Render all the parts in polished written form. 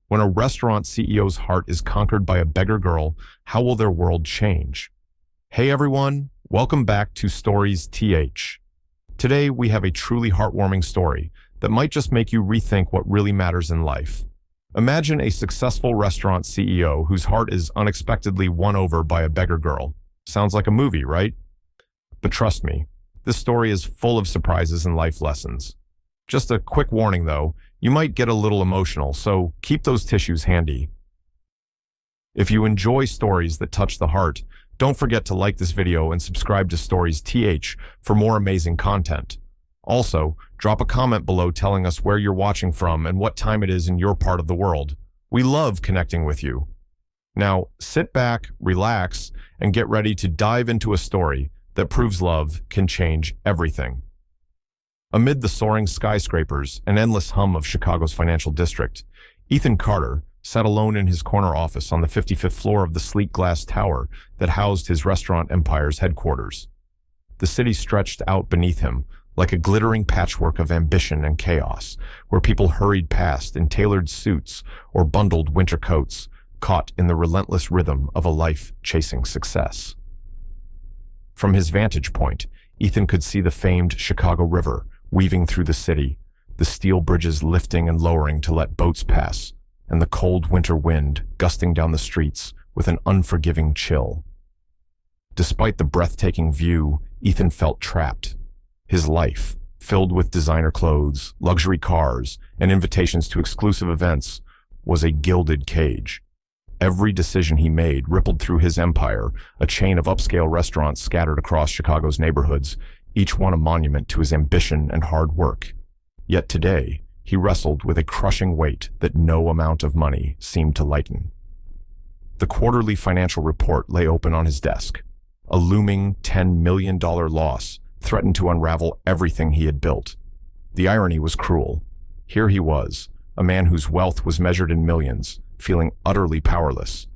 When a restaurant CEO's heart is conquered by a beggar girl, how will their world change? Hey everyone, welcome back to Stories TH. Today we have a truly heartwarming story that might just make you rethink what really matters in life. Imagine a successful restaurant CEO whose heart is unexpectedly won over by a beggar girl. Sounds like a movie, right? But trust me, this story is full of surprises and life lessons. Just a quick warning though, you might get a little emotional, so keep those tissues handy. If you enjoy stories that touch the heart, don't forget to like this video and subscribe to Stories TH for more amazing content. Also, drop a comment below telling us where you're watching from and what time it is in your part of the world. We love connecting with you. Now, sit back, relax, and get ready to dive into a story that proves love can change everything. Amid the soaring skyscrapers and endless hum of Chicago's financial district, Ethan Carter sat alone in his corner office on the 55th floor of the sleek glass tower that housed his restaurant empire's headquarters. The city stretched out beneath him like a glittering patchwork of ambition and chaos, where people hurried past in tailored suits or bundled winter coats, caught in the relentless rhythm of a life chasing success. From his vantage point, Ethan could see the famed Chicago River weaving through the city, the steel bridges lifting and lowering to let boats pass, and the cold winter wind gusting down the streets with an unforgiving chill. Despite the breathtaking view, Ethan felt trapped. His life, filled with designer clothes, luxury cars, and invitations to exclusive events, was a gilded cage. Every decision he made rippled through his empire, a chain of upscale restaurants scattered across Chicago's neighborhoods, each one a monument to his ambition and hard work. Yet today, he wrestled with a crushing weight that no amount of money seemed to lighten. The quarterly financial report lay open on his desk. A looming $10 million loss threatened to unravel everything he had built. The irony was cruel. Here he was, a man whose wealth was measured in millions, feeling utterly powerless.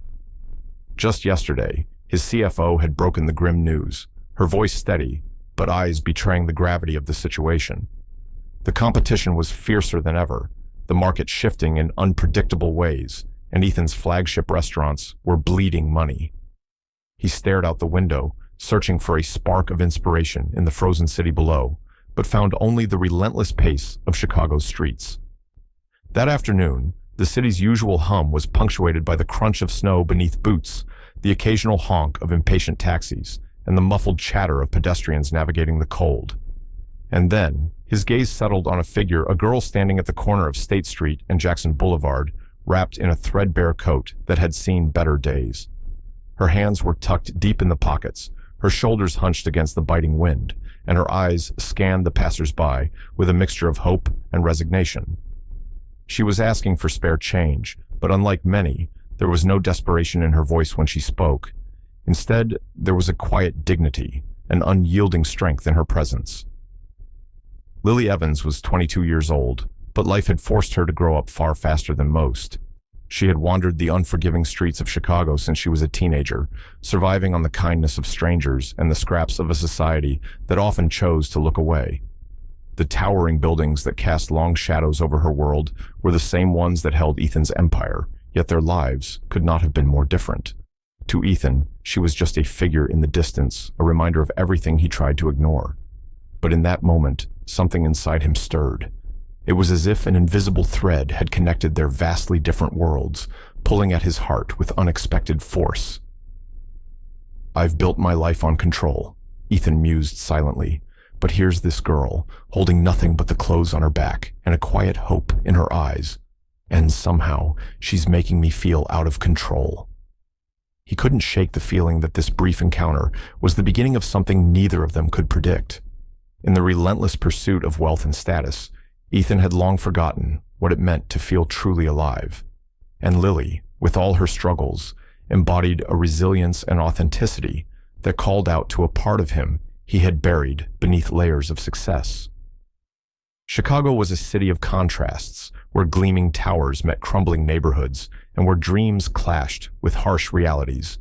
Just yesterday, his CFO had broken the grim news, her voice steady, but eyes betraying the gravity of the situation. The competition was fiercer than ever, the market shifting in unpredictable ways, and Ethan's flagship restaurants were bleeding money. He stared out the window, searching for a spark of inspiration in the frozen city below, but found only the relentless pace of Chicago's streets. That afternoon, the city's usual hum was punctuated by the crunch of snow beneath boots, the occasional honk of impatient taxis, and the muffled chatter of pedestrians navigating the cold. And then, his gaze settled on a girl standing at the corner of State Street and Jackson Boulevard, wrapped in a threadbare coat that had seen better days. Her hands were tucked deep in the pockets, her shoulders hunched against the biting wind, and her eyes scanned the passers-by with a mixture of hope and resignation. She was asking for spare change, but unlike many, there was no desperation in her voice when she spoke. Instead, there was a quiet dignity, an unyielding strength in her presence. Lily Evans was 22 years old, but life had forced her to grow up far faster than most. She had wandered the unforgiving streets of Chicago since she was a teenager, surviving on the kindness of strangers and the scraps of a society that often chose to look away. The towering buildings that cast long shadows over her world were the same ones that held Ethan's empire, yet their lives could not have been more different. To Ethan, she was just a figure in the distance, a reminder of everything he tried to ignore. But in that moment, something inside him stirred. It was as if an invisible thread had connected their vastly different worlds, pulling at his heart with unexpected force. "I've built my life on control," Ethan mused silently, "but here's this girl, holding nothing but the clothes on her back and a quiet hope in her eyes. And somehow, she's making me feel out of control." He couldn't shake the feeling that this brief encounter was the beginning of something neither of them could predict. In the relentless pursuit of wealth and status, Ethan had long forgotten what it meant to feel truly alive. And Lily, with all her struggles, embodied a resilience and authenticity that called out to a part of him he had buried beneath layers of success. Chicago was a city of contrasts, where gleaming towers met crumbling neighborhoods, and where dreams clashed with harsh realities.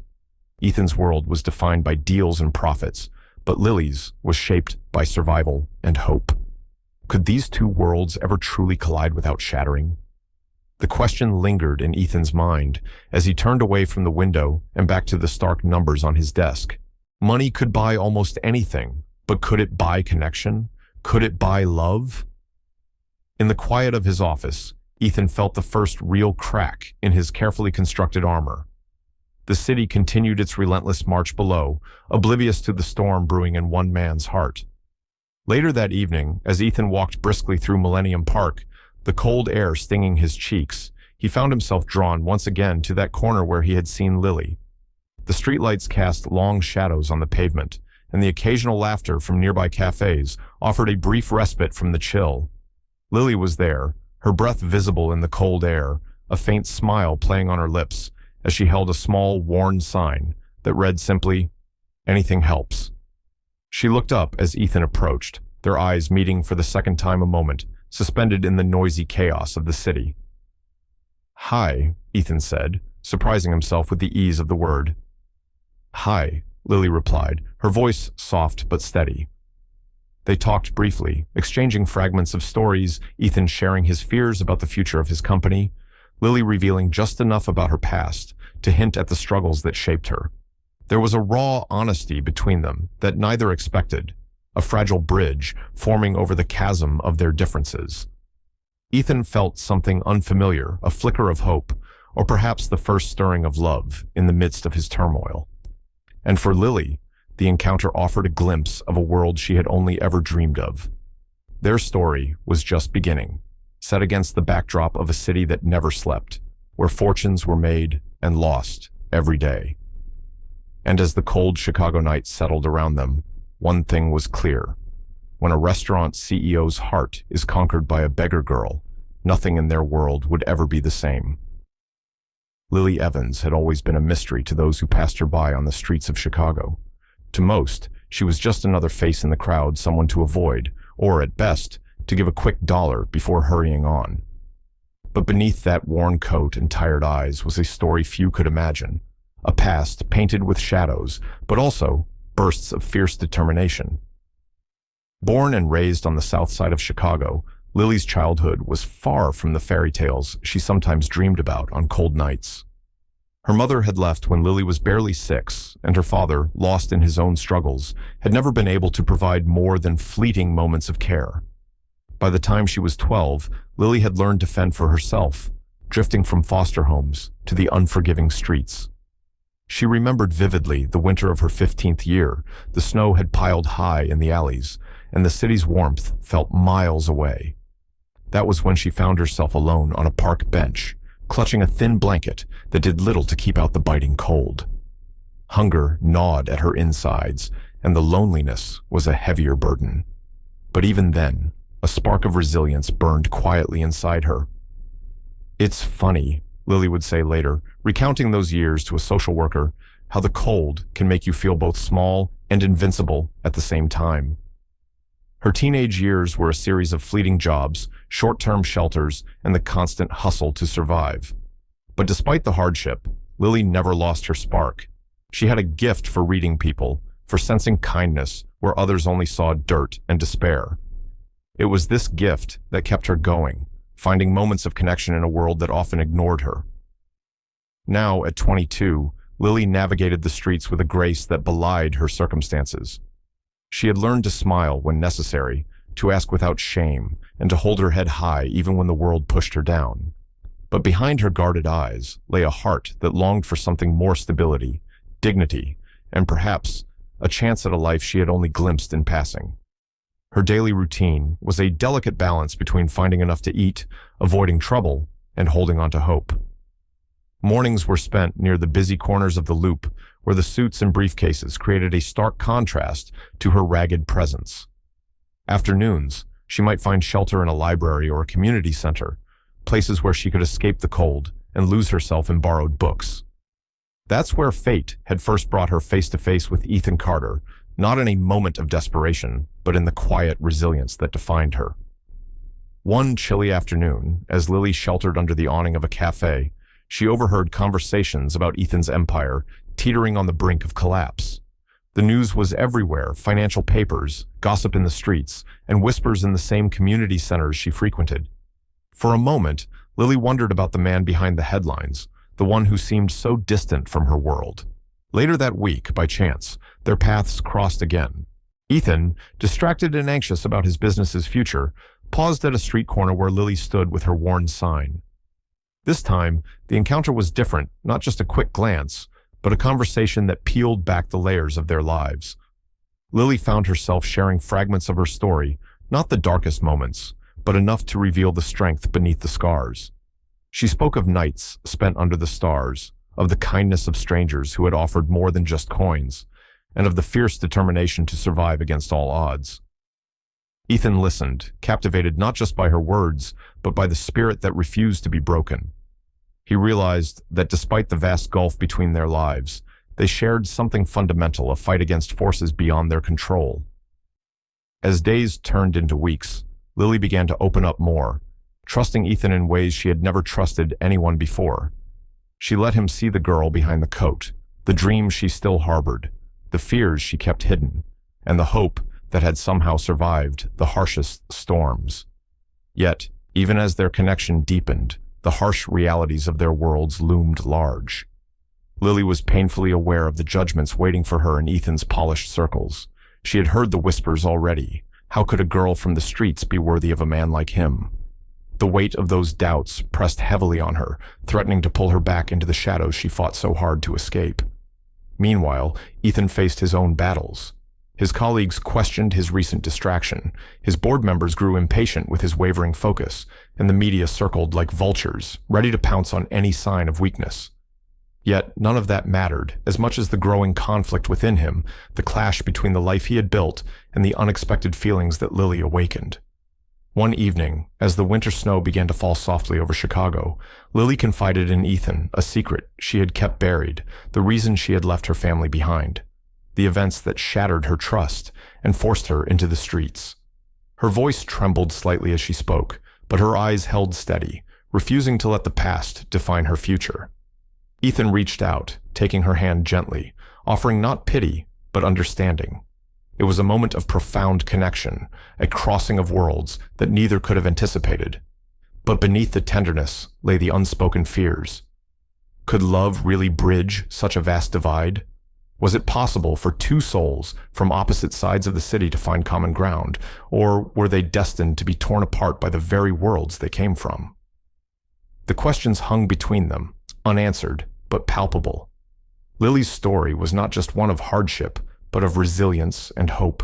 Ethan's world was defined by deals and profits, but Lily's was shaped by survival and hope. Could these two worlds ever truly collide without shattering? The question lingered in Ethan's mind as he turned away from the window and back to the stark numbers on his desk. Money could buy almost anything, but could it buy connection? Could it buy love? In the quiet of his office, Ethan felt the first real crack in his carefully constructed armor. The city continued its relentless march below, oblivious to the storm brewing in one man's heart. Later that evening, as Ethan walked briskly through Millennium Park, the cold air stinging his cheeks, he found himself drawn once again to that corner where he had seen Lily. The streetlights cast long shadows on the pavement, and the occasional laughter from nearby cafes offered a brief respite from the chill. Lily was there, her breath visible in the cold air, a faint smile playing on her lips as she held a small, worn sign that read simply, "Anything helps." She looked up as Ethan approached, their eyes meeting for the second time a moment, suspended in the noisy chaos of the city. "Hi," Ethan said, surprising himself with the ease of the word. "Hi," Lily replied, her voice soft but steady. They talked briefly, exchanging fragments of stories, Ethan sharing his fears about the future of his company, Lily revealing just enough about her past to hint at the struggles that shaped her. There was a raw honesty between them that neither expected, a fragile bridge forming over the chasm of their differences. Ethan felt something unfamiliar, a flicker of hope, or perhaps the first stirring of love in the midst of his turmoil. And for Lily, the encounter offered a glimpse of a world she had only ever dreamed of. Their story was just beginning, set against the backdrop of a city that never slept, where fortunes were made and lost every day. And as the cold Chicago night settled around them, one thing was clear. When a restaurant CEO's heart is conquered by a beggar girl, nothing in their world would ever be the same. Lily Evans had always been a mystery to those who passed her by on the streets of Chicago. To most, she was just another face in the crowd, someone to avoid, or at best, to give a quick dollar before hurrying on. But beneath that worn coat and tired eyes was a story few could imagine, a past painted with shadows, but also bursts of fierce determination. Born and raised on the south side of Chicago, Lily's childhood was far from the fairy tales she sometimes dreamed about on cold nights. Her mother had left when Lily was barely 6, and her father, lost in his own struggles, had never been able to provide more than fleeting moments of care. By the time she was 12, Lily had learned to fend for herself, drifting from foster homes to the unforgiving streets. She remembered vividly the winter of her 15th year. The snow had piled high in the alleys, and the city's warmth felt miles away. That was when she found herself alone on a park bench, clutching a thin blanket that did little to keep out the biting cold. Hunger gnawed at her insides, and the loneliness was a heavier burden. But even then, a spark of resilience burned quietly inside her. "It's funny," Lily would say later, recounting those years to a social worker, "how the cold can make you feel both small and invincible at the same time." Her teenage years were a series of fleeting jobs, short-term shelters, and the constant hustle to survive. But despite the hardship, Lily never lost her spark. She had a gift for reading people, for sensing kindness where others only saw dirt and despair. It was this gift that kept her going, finding moments of connection in a world that often ignored her. Now, at 22, Lily navigated the streets with a grace that belied her circumstances. She had learned to smile when necessary, to ask without shame, and to hold her head high even when the world pushed her down. But behind her guarded eyes lay a heart that longed for something more: stability, dignity, and perhaps a chance at a life she had only glimpsed in passing. Her daily routine was a delicate balance between finding enough to eat, avoiding trouble, and holding on to hope. Mornings were spent near the busy corners of the Loop, where the suits and briefcases created a stark contrast to her ragged presence. Afternoons, she might find shelter in a library or a community center, places where she could escape the cold and lose herself in borrowed books. That's where fate had first brought her face to face with Ethan Carter, not in a moment of desperation, but in the quiet resilience that defined her. One chilly afternoon, as Lily sheltered under the awning of a cafe, she overheard conversations about Ethan's empire teetering on the brink of collapse. The news was everywhere: financial papers, gossip in the streets, and whispers in the same community centers she frequented. For a moment, Lily wondered about the man behind the headlines, the one who seemed so distant from her world. Later that week, by chance, their paths crossed again. Ethan, distracted and anxious about his business's future, paused at a street corner where Lily stood with her worn sign. This time, the encounter was different, not just a quick glance, but a conversation that peeled back the layers of their lives. Lily found herself sharing fragments of her story, not the darkest moments, but enough to reveal the strength beneath the scars. She spoke of nights spent under the stars, of the kindness of strangers who had offered more than just coins, and of the fierce determination to survive against all odds. Ethan listened, captivated not just by her words, but by the spirit that refused to be broken. He realized that despite the vast gulf between their lives, they shared something fundamental, a fight against forces beyond their control. As days turned into weeks, Lily began to open up more, trusting Ethan in ways she had never trusted anyone before. She let him see the girl behind the coat, the dreams she still harbored, the fears she kept hidden, and the hope that had somehow survived the harshest storms. Yet, even as their connection deepened, the harsh realities of their worlds loomed large. Lily was painfully aware of the judgments waiting for her in Ethan's polished circles. She had heard the whispers already. How could a girl from the streets be worthy of a man like him? The weight of those doubts pressed heavily on her, threatening to pull her back into the shadows she fought so hard to escape. Meanwhile, Ethan faced his own battles. His colleagues questioned his recent distraction, his board members grew impatient with his wavering focus, and the media circled like vultures, ready to pounce on any sign of weakness. Yet none of that mattered, as much as the growing conflict within him, the clash between the life he had built and the unexpected feelings that Lily awakened. One evening, as the winter snow began to fall softly over Chicago, Lily confided in Ethan a secret she had kept buried, the reason she had left her family behind. The events that shattered her trust and forced her into the streets. Her voice trembled slightly as she spoke, but her eyes held steady, refusing to let the past define her future. Ethan reached out, taking her hand gently, offering not pity, but understanding. It was a moment of profound connection, a crossing of worlds that neither could have anticipated. But beneath the tenderness lay the unspoken fears. Could love really bridge such a vast divide? Was it possible for two souls from opposite sides of the city to find common ground, or were they destined to be torn apart by the very worlds they came from? The questions hung between them, unanswered, but palpable. Lily's story was not just one of hardship, but of resilience and hope.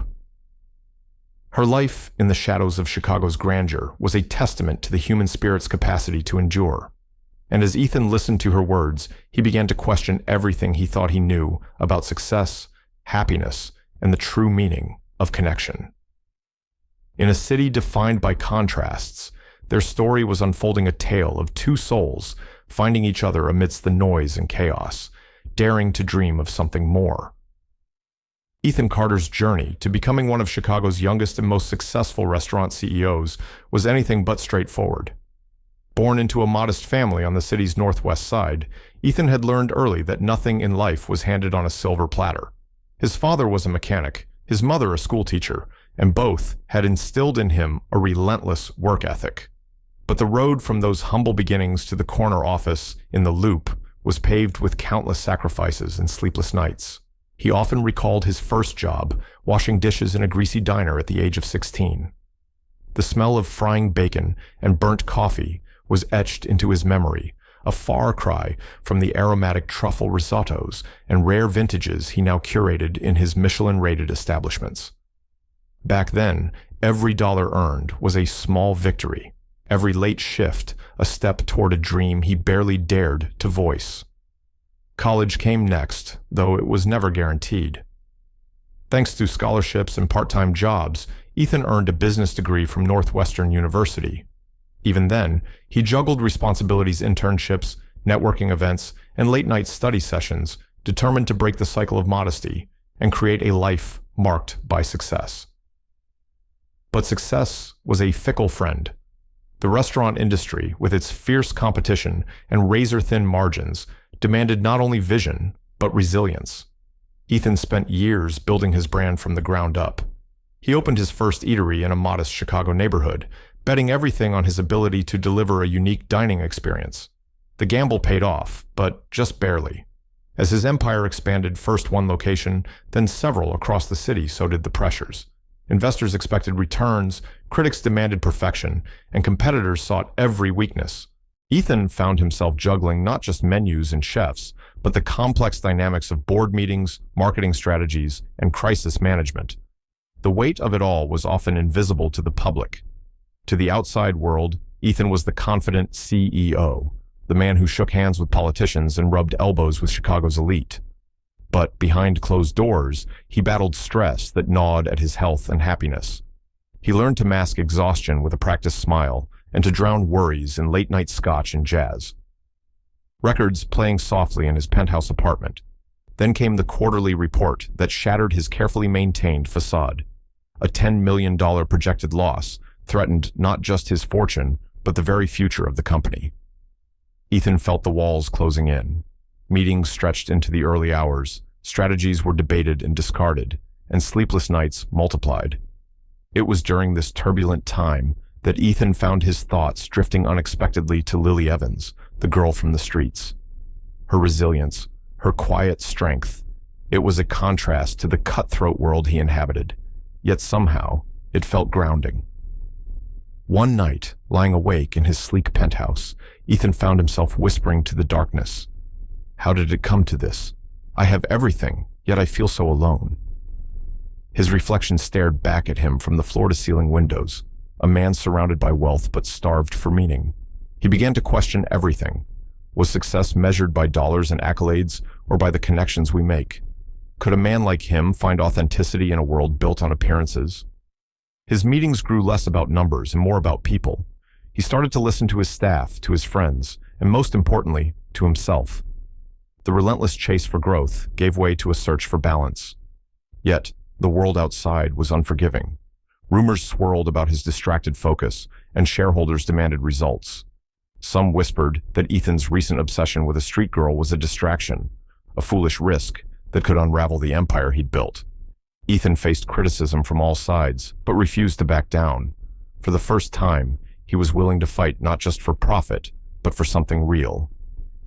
Her life in the shadows of Chicago's grandeur was a testament to the human spirit's capacity to endure. And as Ethan listened to her words, he began to question everything he thought he knew about success, happiness, and the true meaning of connection. In a city defined by contrasts, their story was unfolding a tale of two souls finding each other amidst the noise and chaos, daring to dream of something more. Ethan Carter's journey to becoming one of Chicago's youngest and most successful restaurant CEOs was anything but straightforward. Born into a modest family on the city's northwest side, Ethan had learned early that nothing in life was handed on a silver platter. His father was a mechanic, his mother a schoolteacher, and both had instilled in him a relentless work ethic. But the road from those humble beginnings to the corner office in the Loop was paved with countless sacrifices and sleepless nights. He often recalled his first job, washing dishes in a greasy diner at the age of 16. The smell of frying bacon and burnt coffee was etched into his memory, a far cry from the aromatic truffle risottos and rare vintages he now curated in his Michelin-rated establishments. Back then, every dollar earned was a small victory, every late shift a step toward a dream he barely dared to voice. College came next, though it was never guaranteed. Thanks to scholarships and part-time jobs, Ethan earned a business degree from Northwestern University. Even then, he juggled responsibilities, internships, networking events, and late-night study sessions, determined to break the cycle of modesty and create a life marked by success. But success was a fickle friend. The restaurant industry, with its fierce competition and razor-thin margins, demanded not only vision, but resilience. Ethan spent years building his brand from the ground up. He opened his first eatery in a modest Chicago neighborhood, betting everything on his ability to deliver a unique dining experience. The gamble paid off, but just barely. As his empire expanded, first one location, then several across the city, so did the pressures. Investors expected returns, critics demanded perfection, and competitors sought every weakness. Ethan found himself juggling not just menus and chefs, but the complex dynamics of board meetings, marketing strategies, and crisis management. The weight of it all was often invisible to the public. To the outside world, Ethan was the confident CEO, the man who shook hands with politicians and rubbed elbows with Chicago's elite. But behind closed doors, he battled stress that gnawed at his health and happiness. He learned to mask exhaustion with a practiced smile and to drown worries in late-night scotch and jazz. Records playing softly in his penthouse apartment. Then came the quarterly report that shattered his carefully maintained facade. A $10 million projected loss threatened not just his fortune, but the very future of the company. Ethan felt the walls closing in. Meetings stretched into the early hours, strategies were debated and discarded, and sleepless nights multiplied. It was during this turbulent time that Ethan found his thoughts drifting unexpectedly to Lily Evans, the girl from the streets. Her resilience, her quiet strength, it was a contrast to the cutthroat world he inhabited, yet somehow it felt grounding. One night, lying awake in his sleek penthouse, Ethan found himself whispering to the darkness, "How did it come to this? I have everything, yet I feel so alone." His reflection stared back at him from the floor-to-ceiling windows, a man surrounded by wealth but starved for meaning. He began to question everything. Was success measured by dollars and accolades, or by the connections we make? Could a man like him find authenticity in a world built on appearances? His meetings grew less about numbers and more about people. He started to listen to his staff, to his friends, and most importantly, to himself. The relentless chase for growth gave way to a search for balance. Yet, the world outside was unforgiving. Rumors swirled about his distracted focus, and shareholders demanded results. Some whispered that Ethan's recent obsession with a street girl was a distraction, a foolish risk that could unravel the empire he'd built. Ethan faced criticism from all sides, but refused to back down. For the first time, he was willing to fight not just for profit, but for something real.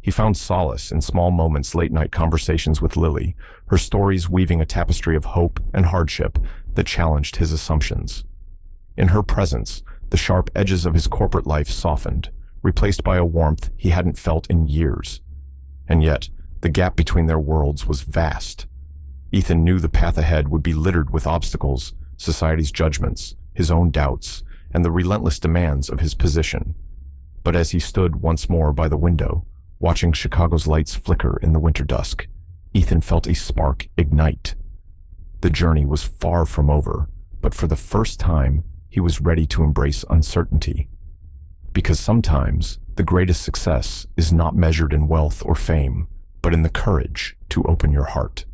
He found solace in small moments, late-night conversations with Lily, her stories weaving a tapestry of hope and hardship that challenged his assumptions. In her presence, the sharp edges of his corporate life softened, replaced by a warmth he hadn't felt in years. And yet, the gap between their worlds was vast. Ethan knew the path ahead would be littered with obstacles, society's judgments, his own doubts, and the relentless demands of his position. But as he stood once more by the window, watching Chicago's lights flicker in the winter dusk, Ethan felt a spark ignite. The journey was far from over, but for the first time, he was ready to embrace uncertainty. Because sometimes, the greatest success is not measured in wealth or fame, but in the courage to open your heart.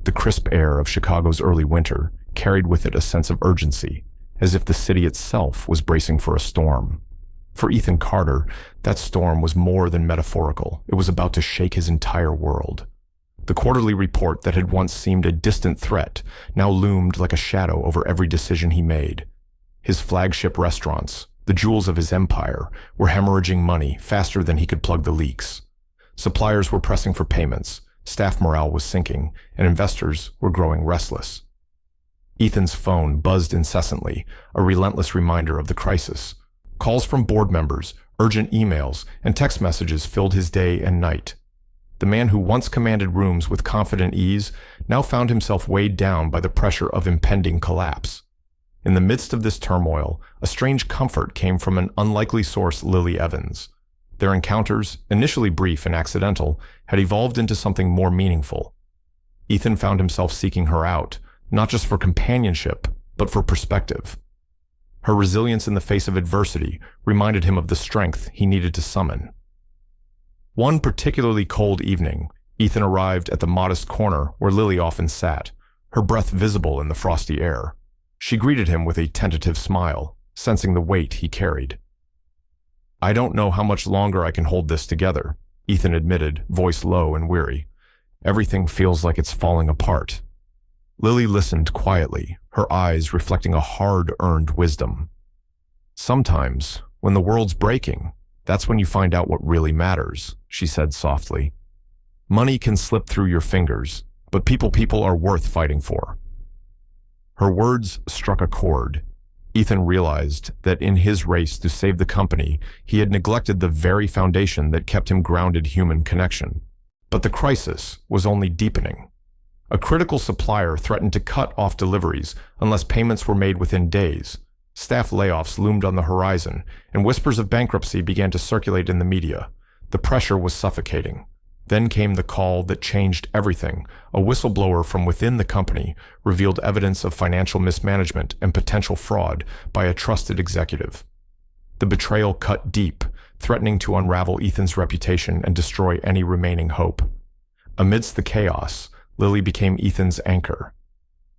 The crisp air of Chicago's early winter carried with it a sense of urgency, as if the city itself was bracing for a storm. For Ethan Carter, that storm was more than metaphorical. It was about to shake his entire world. The quarterly report that had once seemed a distant threat now loomed like a shadow over every decision he made. His flagship restaurants, the jewels of his empire, were hemorrhaging money faster than he could plug the leaks. Suppliers were pressing for payments, staff morale was sinking, and investors were growing restless. Ethan's phone buzzed incessantly, a relentless reminder of the crisis. Calls from board members, urgent emails, and text messages filled his day and night. The man who once commanded rooms with confident ease now found himself weighed down by the pressure of impending collapse. In the midst of this turmoil, a strange comfort came from an unlikely source, Lily Evans. Their encounters, initially brief and accidental, had evolved into something more meaningful. Ethan found himself seeking her out, not just for companionship, but for perspective. Her resilience in the face of adversity reminded him of the strength he needed to summon. One particularly cold evening, Ethan arrived at the modest corner where Lily often sat, her breath visible in the frosty air. She greeted him with a tentative smile, sensing the weight he carried. "I don't know how much longer I can hold this together," Ethan admitted, voice low and weary. "Everything feels like it's falling apart." Lily listened quietly, her eyes reflecting a hard-earned wisdom. Sometimes, when the world's breaking, that's when you find out what really matters, she said softly. Money can slip through your fingers, but people are worth fighting for. Her words struck a chord. Ethan realized that in his race to save the company, he had neglected the very foundation that kept him grounded human connection. But the crisis was only deepening. A critical supplier threatened to cut off deliveries unless payments were made within days. Staff layoffs loomed on the horizon, and whispers of bankruptcy began to circulate in the media. The pressure was suffocating. Then came the call that changed everything. A whistleblower from within the company revealed evidence of financial mismanagement and potential fraud by a trusted executive. The betrayal cut deep, threatening to unravel Ethan's reputation and destroy any remaining hope. Amidst the chaos, Lily became Ethan's anchor.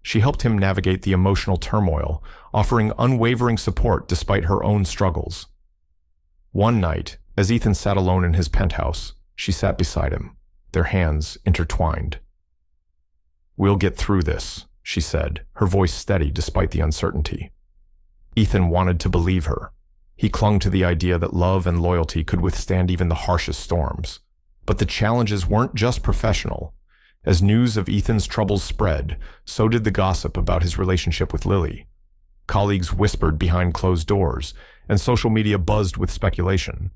She helped him navigate the emotional turmoil, offering unwavering support despite her own struggles. One night, as Ethan sat alone in his penthouse, she sat beside him, their hands intertwined. "We'll get through this," she said, her voice steady despite the uncertainty. Ethan wanted to believe her. He clung to the idea that love and loyalty could withstand even the harshest storms. But the challenges weren't just professional. As news of Ethan's troubles spread, so did the gossip about his relationship with Lily. Colleagues whispered behind closed doors, and social media buzzed with speculation.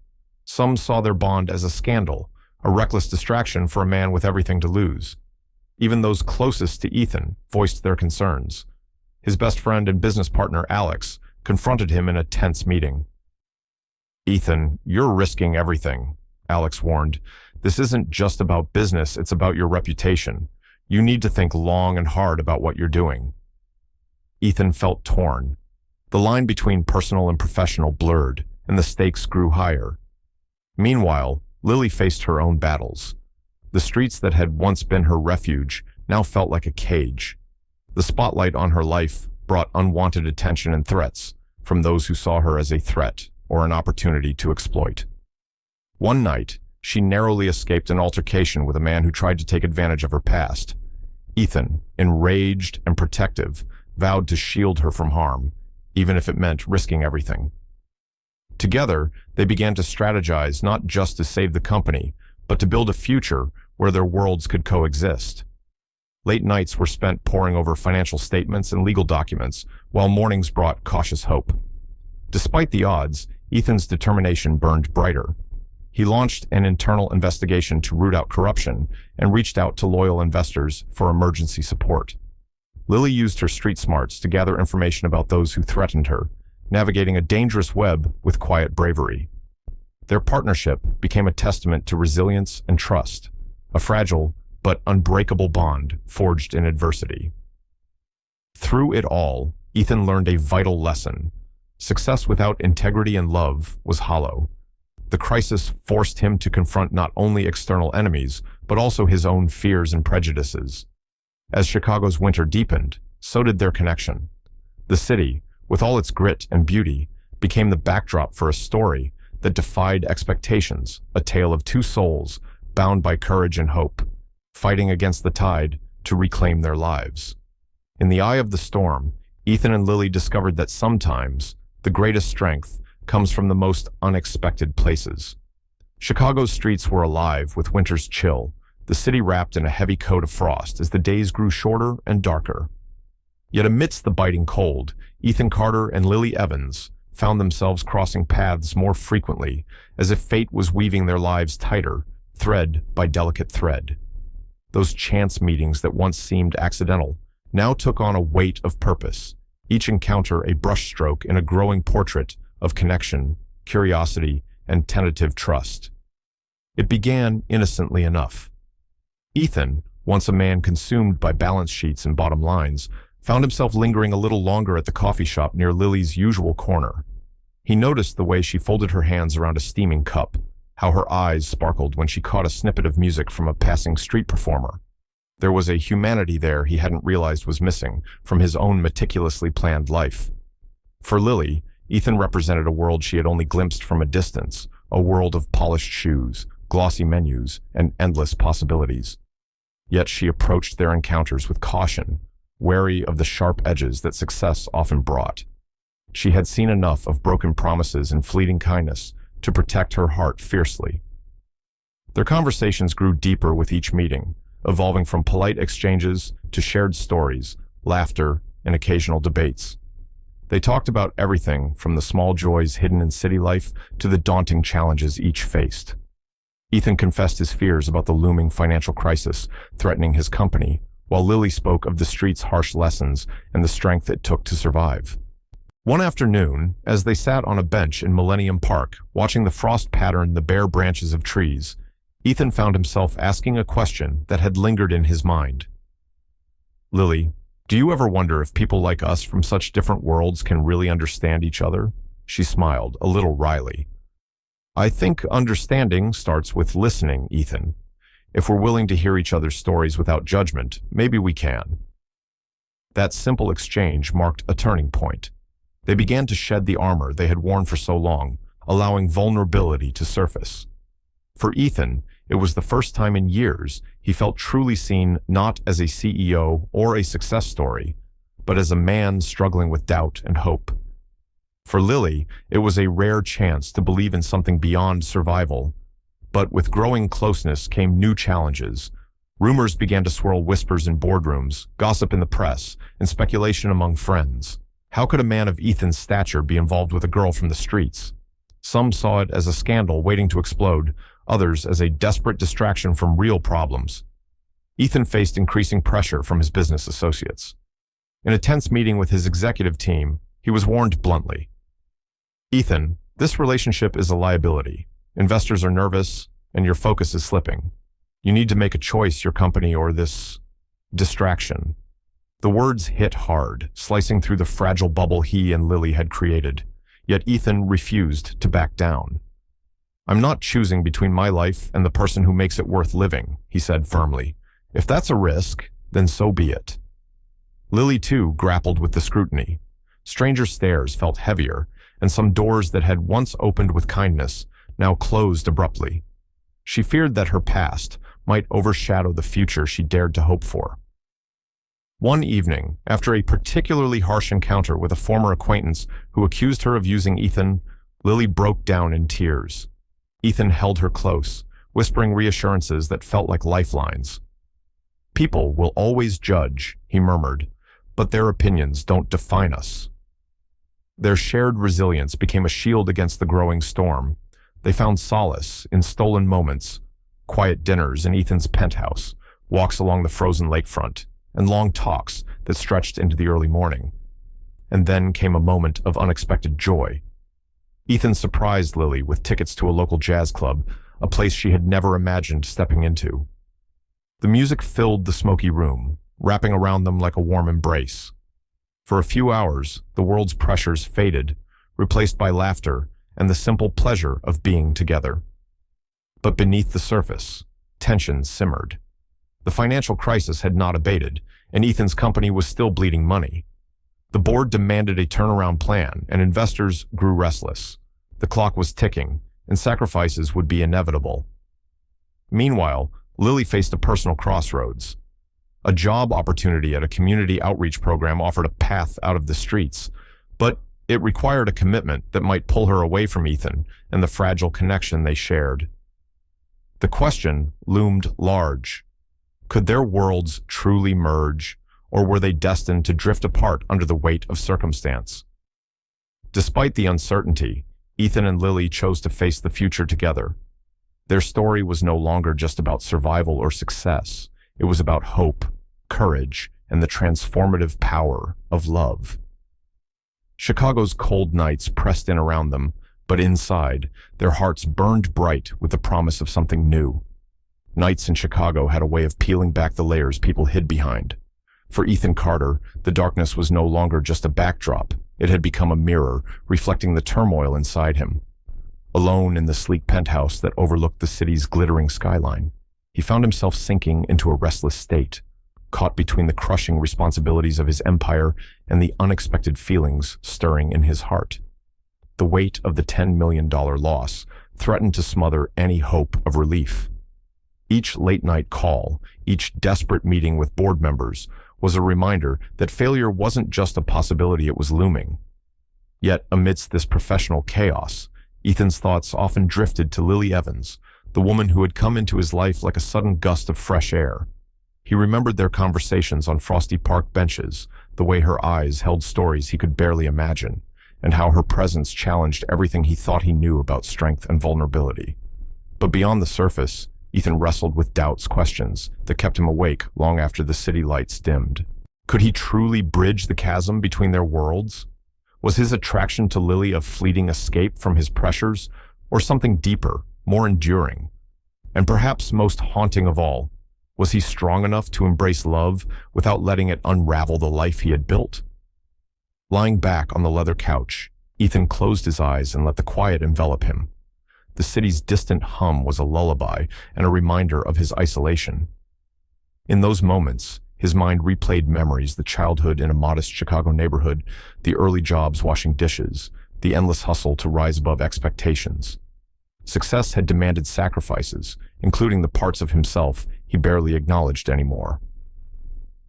Some saw their bond as a scandal, a reckless distraction for a man with everything to lose. Even those closest to Ethan voiced their concerns. His best friend and business partner, Alex, confronted him in a tense meeting. "Ethan, you're risking everything," Alex warned. "This isn't just about business, it's about your reputation. You need to think long and hard about what you're doing." Ethan felt torn. The line between personal and professional blurred, and the stakes grew higher. Meanwhile, Lily faced her own battles. The streets that had once been her refuge now felt like a cage. The spotlight on her life brought unwanted attention and threats from those who saw her as a threat or an opportunity to exploit. One night, she narrowly escaped an altercation with a man who tried to take advantage of her past. Ethan, enraged and protective, vowed to shield her from harm, even if it meant risking everything. Together, they began to strategize not just to save the company, but to build a future where their worlds could coexist. Late nights were spent poring over financial statements and legal documents, while mornings brought cautious hope. Despite the odds, Ethan's determination burned brighter. He launched an internal investigation to root out corruption and reached out to loyal investors for emergency support. Lily used her street smarts to gather information about those who threatened her, navigating a dangerous web with quiet bravery. Their partnership became a testament to resilience and trust, a fragile but unbreakable bond forged in adversity. Through it all, Ethan learned a vital lesson. Success without integrity and love was hollow. The crisis forced him to confront not only external enemies, but also his own fears and prejudices. As Chicago's winter deepened, so did their connection. The city, with all its grit and beauty, became the backdrop for a story that defied expectations, a tale of two souls bound by courage and hope, fighting against the tide to reclaim their lives. In the eye of the storm, Ethan and Lily discovered that sometimes the greatest strength comes from the most unexpected places. Chicago's streets were alive with winter's chill, the city wrapped in a heavy coat of frost as the days grew shorter and darker. Yet amidst the biting cold, Ethan Carter and Lily Evans found themselves crossing paths more frequently, as if fate was weaving their lives tighter, thread by delicate thread. Those chance meetings that once seemed accidental now took on a weight of purpose, each encounter a brushstroke in a growing portrait of connection, curiosity, and tentative trust. It began innocently enough. Ethan, once a man consumed by balance sheets and bottom lines, found himself lingering a little longer at the coffee shop near Lily's usual corner. He noticed the way she folded her hands around a steaming cup, how her eyes sparkled when she caught a snippet of music from a passing street performer. There was a humanity there he hadn't realized was missing from his own meticulously planned life. For Lily, Ethan represented a world she had only glimpsed from a distance, a world of polished shoes, glossy menus, and endless possibilities. Yet she approached their encounters with caution, wary of the sharp edges that success often brought. She had seen enough of broken promises and fleeting kindness to protect her heart fiercely. Their conversations grew deeper with each meeting, evolving from polite exchanges to shared stories, laughter, and occasional debates. They talked about everything from the small joys hidden in city life to the daunting challenges each faced. Ethan confessed his fears about the looming financial crisis threatening his company, while Lily spoke of the street's harsh lessons and the strength it took to survive. One afternoon, as they sat on a bench in Millennium Park, watching the frost pattern the bare branches of trees, Ethan found himself asking a question that had lingered in his mind. "Lily, do you ever wonder if people like us from such different worlds can really understand each other?" She smiled, a little wryly. "I think understanding starts with listening, Ethan. If we're willing to hear each other's stories without judgment, maybe we can." That simple exchange marked a turning point. They began to shed the armor they had worn for so long, allowing vulnerability to surface. For Ethan, it was the first time in years he felt truly seen not as a CEO or a success story, but as a man struggling with doubt and hope. For Lily, it was a rare chance to believe in something beyond survival. But with growing closeness came new challenges. Rumors began to swirl, whispers in boardrooms, gossip in the press, and speculation among friends. How could a man of Ethan's stature be involved with a girl from the streets? Some saw it as a scandal waiting to explode, others as a desperate distraction from real problems. Ethan faced increasing pressure from his business associates. In a tense meeting with his executive team, he was warned bluntly. "Ethan, this relationship is a liability. Investors are nervous, and your focus is slipping. You need to make a choice, your company or this distraction." The words hit hard, slicing through the fragile bubble he and Lily had created. Yet Ethan refused to back down. "I'm not choosing between my life and the person who makes it worth living," he said firmly. "If that's a risk, then so be it." Lily, too, grappled with the scrutiny. Stranger stares felt heavier, and some doors that had once opened with kindness now closed abruptly. She feared that her past might overshadow the future she dared to hope for. One evening, after a particularly harsh encounter with a former acquaintance who accused her of using Ethan, Lily broke down in tears. Ethan held her close, whispering reassurances that felt like lifelines. "People will always judge," he murmured, "but their opinions don't define us." Their shared resilience became a shield against the growing storm. They found solace in stolen moments, quiet dinners in Ethan's penthouse, walks along the frozen lakefront, and long talks that stretched into the early morning. And then came a moment of unexpected joy. Ethan surprised Lily with tickets to a local jazz club, a place she had never imagined stepping into. The music filled the smoky room, wrapping around them like a warm embrace. For a few hours, the world's pressures faded, replaced by laughter and the simple pleasure of being together. But beneath the surface, tensions simmered. The financial crisis had not abated, and Ethan's company was still bleeding money. The board demanded a turnaround plan, and investors grew restless. The clock was ticking, and sacrifices would be inevitable. Meanwhile, Lily faced a personal crossroads. A job opportunity at a community outreach program offered a path out of the streets, but it required a commitment that might pull her away from Ethan and the fragile connection they shared. The question loomed large. Could their worlds truly merge, or were they destined to drift apart under the weight of circumstance? Despite the uncertainty, Ethan and Lily chose to face the future together. Their story was no longer just about survival or success. It was about hope, courage, and the transformative power of love. Chicago's cold nights pressed in around them, but inside, their hearts burned bright with the promise of something new. Nights in Chicago had a way of peeling back the layers people hid behind. For Ethan Carter, the darkness was no longer just a backdrop. It had become a mirror, reflecting the turmoil inside him. Alone in the sleek penthouse that overlooked the city's glittering skyline, he found himself sinking into a restless state, caught between the crushing responsibilities of his empire and the unexpected feelings stirring in his heart. The weight of the $10 million loss threatened to smother any hope of relief. Each late-night call, each desperate meeting with board members, was a reminder that failure wasn't just a possibility, it was looming. Yet, amidst this professional chaos, Ethan's thoughts often drifted to Lily Evans, the woman who had come into his life like a sudden gust of fresh air. He remembered their conversations on frosty park benches, the way her eyes held stories he could barely imagine, and how her presence challenged everything he thought he knew about strength and vulnerability. But beyond the surface, Ethan wrestled with doubts, questions that kept him awake long after the city lights dimmed. Could he truly bridge the chasm between their worlds? Was his attraction to Lily a fleeting escape from his pressures, or something deeper, more enduring? And perhaps most haunting of all, was he strong enough to embrace love without letting it unravel the life he had built? Lying back on the leather couch, Ethan closed his eyes and let the quiet envelop him. The city's distant hum was a lullaby and a reminder of his isolation. In those moments, his mind replayed memories: the childhood in a modest Chicago neighborhood, the early jobs washing dishes, the endless hustle to rise above expectations. Success had demanded sacrifices, including the parts of himself he barely acknowledged anymore.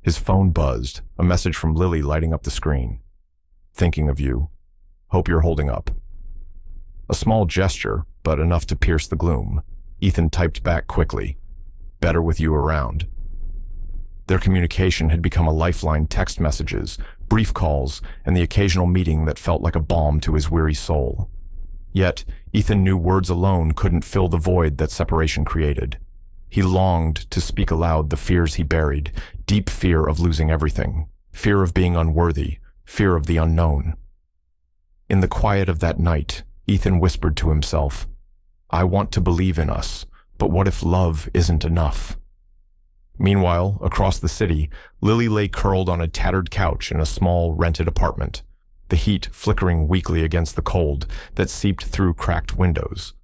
His phone buzzed, a message from Lily lighting up the screen. "Thinking of you. Hope you're holding up." A small gesture, but enough to pierce the gloom. Ethan typed back quickly, "Better with you around." Their communication had become a lifeline: text messages, brief calls, and the occasional meeting that felt like a balm to his weary soul. Yet, Ethan knew words alone couldn't fill the void that separation created. He longed to speak aloud the fears he buried: deep fear of losing everything, fear of being unworthy, fear of the unknown. In the quiet of that night, Ethan whispered to himself, "I want to believe in us, but what if love isn't enough?" Meanwhile, across the city, Lily lay curled on a tattered couch in a small, rented apartment, the heat flickering weakly against the cold that seeped through cracked windows.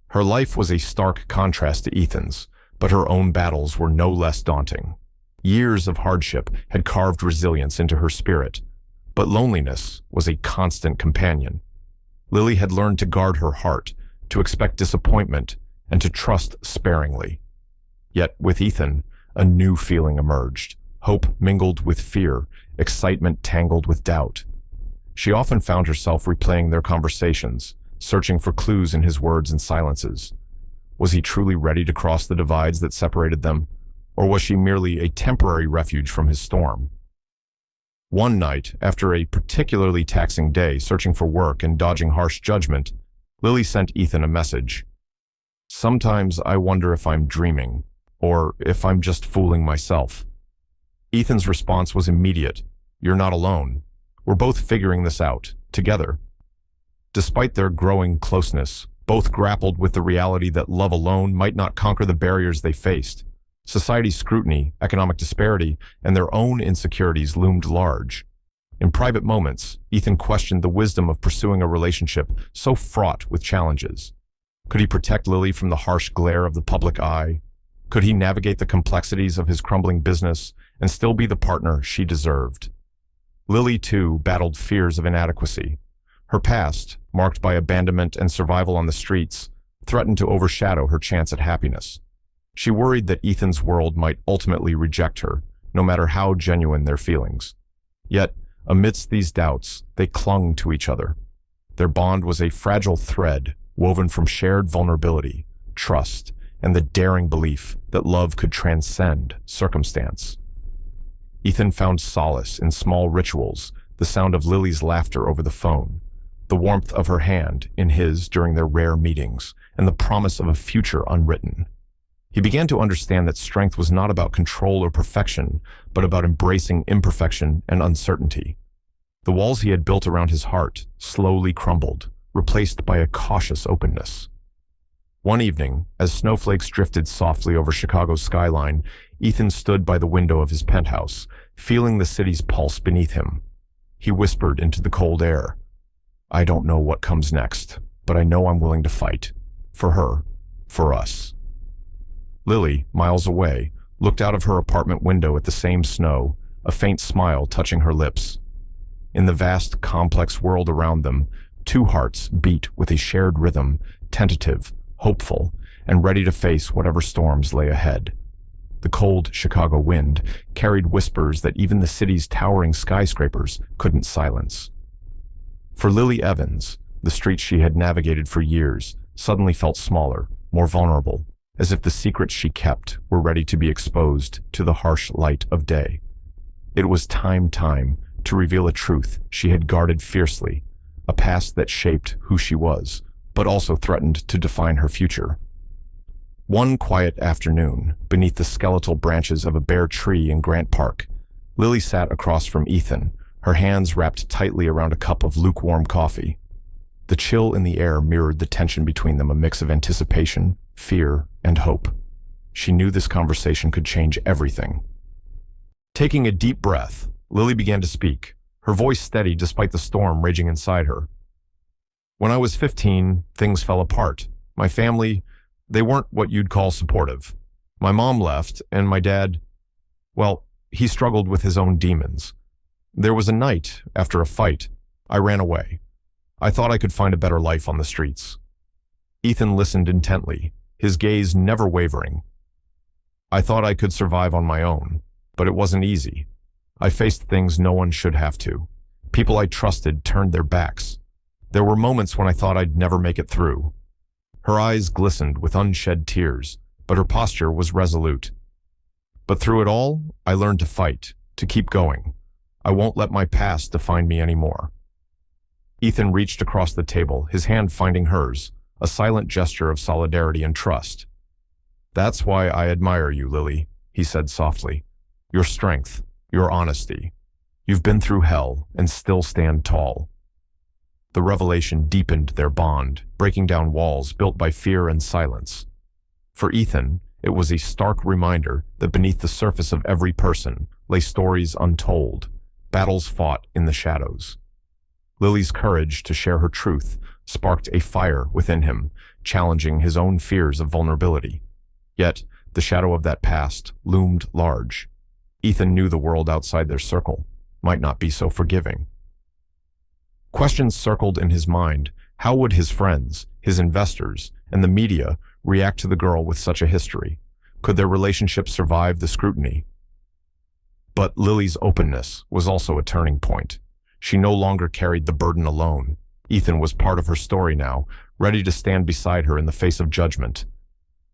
Her life was a stark contrast to Ethan's, but her own battles were no less daunting. Years of hardship had carved resilience into her spirit, but loneliness was a constant companion. Lily had learned to guard her heart, to expect disappointment, and to trust sparingly. Yet with Ethan, a new feeling emerged: hope mingled with fear, excitement tangled with doubt. She often found herself replaying their conversations, searching for clues in his words and silences. Was he truly ready to cross the divides that separated them, or was she merely a temporary refuge from his storm? One night, after a particularly taxing day searching for work and dodging harsh judgment, Lily sent Ethan a message. "Sometimes I wonder if I'm dreaming, or if I'm just fooling myself." Ethan's response was immediate: "You're not alone. We're both figuring this out, together." Despite their growing closeness, both grappled with the reality that love alone might not conquer the barriers they faced. Society's scrutiny, economic disparity, and their own insecurities loomed large. In private moments, Ethan questioned the wisdom of pursuing a relationship so fraught with challenges. Could he protect Lily from the harsh glare of the public eye? Could he navigate the complexities of his crumbling business and still be the partner she deserved? Lily, too, battled fears of inadequacy. Her past, marked by abandonment and survival on the streets, threatened to overshadow her chance at happiness. She worried that Ethan's world might ultimately reject her, no matter how genuine their feelings. Yet, amidst these doubts, they clung to each other. Their bond was a fragile thread woven from shared vulnerability, trust, and the daring belief that love could transcend circumstance. Ethan found solace in small rituals: the sound of Lily's laughter over the phone, the warmth of her hand in his during their rare meetings, and the promise of a future unwritten. He began to understand that strength was not about control or perfection, but about embracing imperfection and uncertainty. The walls he had built around his heart slowly crumbled, replaced by a cautious openness. One evening, as snowflakes drifted softly over Chicago's skyline, Ethan stood by the window of his penthouse, feeling the city's pulse beneath him. He whispered into the cold air, "I don't know what comes next, but I know I'm willing to fight. For her. For us." Lily, miles away, looked out of her apartment window at the same snow, a faint smile touching her lips. In the vast, complex world around them, two hearts beat with a shared rhythm, tentative, hopeful, and ready to face whatever storms lay ahead. The cold Chicago wind carried whispers that even the city's towering skyscrapers couldn't silence. For Lily Evans, the streets she had navigated for years suddenly felt smaller, more vulnerable, as if the secrets she kept were ready to be exposed to the harsh light of day. It was time to reveal a truth she had guarded fiercely, a past that shaped who she was, but also threatened to define her future. One quiet afternoon, beneath the skeletal branches of a bare tree in Grant Park, Lily sat across from Ethan, her hands wrapped tightly around a cup of lukewarm coffee. The chill in the air mirrored the tension between them, a mix of anticipation, fear, and hope. She knew this conversation could change everything. Taking a deep breath, Lily began to speak, her voice steady despite the storm raging inside her. When I was 15, things fell apart. My family, they weren't what you'd call supportive. My mom left, and my dad, well, he struggled with his own demons. There was a night, after a fight, I ran away. I thought I could find a better life on the streets. Ethan listened intently, his gaze never wavering. I thought I could survive on my own, but it wasn't easy. I faced things no one should have to. People I trusted turned their backs. There were moments when I thought I'd never make it through. Her eyes glistened with unshed tears, but her posture was resolute. But through it all, I learned to fight, to keep going. I won't let my past define me anymore. Ethan reached across the table, his hand finding hers, a silent gesture of solidarity and trust. That's why I admire you, Lily, he said softly. Your strength, your honesty. You've been through hell and still stand tall. The revelation deepened their bond, breaking down walls built by fear and silence. For Ethan, it was a stark reminder that beneath the surface of every person lay stories untold, battles fought in the shadows. Lily's courage to share her truth sparked a fire within him, challenging his own fears of vulnerability. Yet, the shadow of that past loomed large. Ethan knew the world outside their circle might not be so forgiving. Questions circled in his mind. How would his friends, his investors, and the media react to the girl with such a history? Could their relationship survive the scrutiny? But Lily's openness was also a turning point. She no longer carried the burden alone. Ethan was part of her story now, ready to stand beside her in the face of judgment.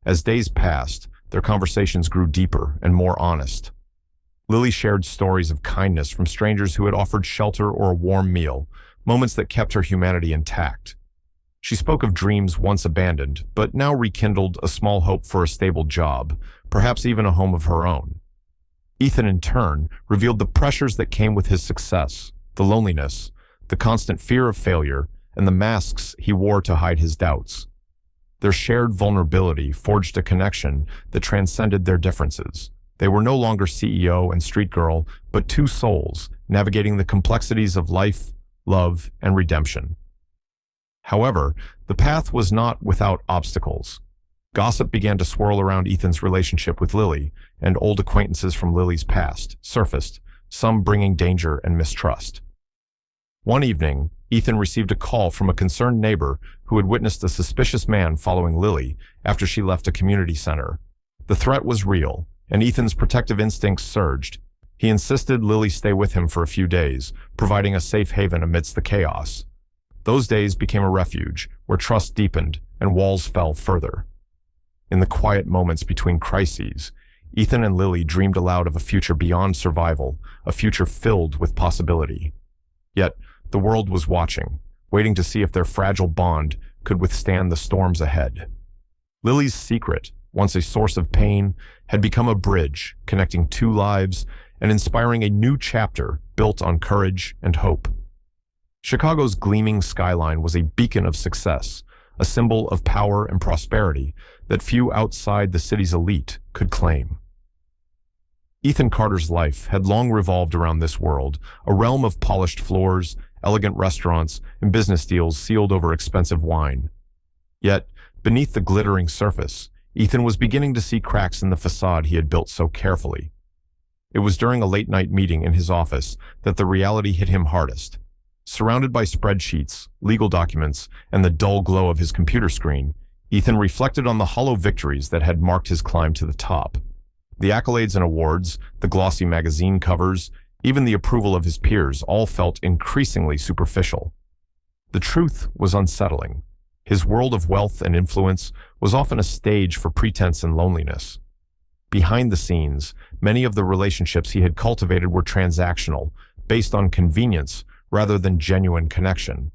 As days passed, their conversations grew deeper and more honest. Lily shared stories of kindness from strangers who had offered shelter or a warm meal, moments that kept her humanity intact. She spoke of dreams once abandoned, but now rekindled a small hope for a stable job, perhaps even a home of her own. Ethan, in turn, revealed the pressures that came with his success, the loneliness, the constant fear of failure, and the masks he wore to hide his doubts. Their shared vulnerability forged a connection that transcended their differences. They were no longer CEO and street girl, but two souls navigating the complexities of life, love, and redemption. However, the path was not without obstacles. Gossip began to swirl around Ethan's relationship with Lily, and old acquaintances from Lily's past surfaced, some bringing danger and mistrust. One evening, Ethan received a call from a concerned neighbor who had witnessed a suspicious man following Lily after she left a community center. The threat was real, and Ethan's protective instincts surged. He insisted Lily stay with him for a few days, providing a safe haven amidst the chaos. Those days became a refuge, where trust deepened and walls fell further. In the quiet moments between crises, Ethan and Lily dreamed aloud of a future beyond survival, a future filled with possibility. Yet, the world was watching, waiting to see if their fragile bond could withstand the storms ahead. Lily's secret, once a source of pain, had become a bridge connecting two lives and inspiring a new chapter built on courage and hope. Chicago's gleaming skyline was a beacon of success, a symbol of power and prosperity that few outside the city's elite could claim. Ethan Carter's life had long revolved around this world, a realm of polished floors, elegant restaurants, and business deals sealed over expensive wine. Yet, beneath the glittering surface, Ethan was beginning to see cracks in the facade he had built so carefully. It was during a late-night meeting in his office that the reality hit him hardest. Surrounded by spreadsheets, legal documents, and the dull glow of his computer screen, Ethan reflected on the hollow victories that had marked his climb to the top. The accolades and awards, the glossy magazine covers, even the approval of his peers all felt increasingly superficial. The truth was unsettling. His world of wealth and influence was often a stage for pretense and loneliness. Behind the scenes, many of the relationships he had cultivated were transactional, based on convenience rather than genuine connection.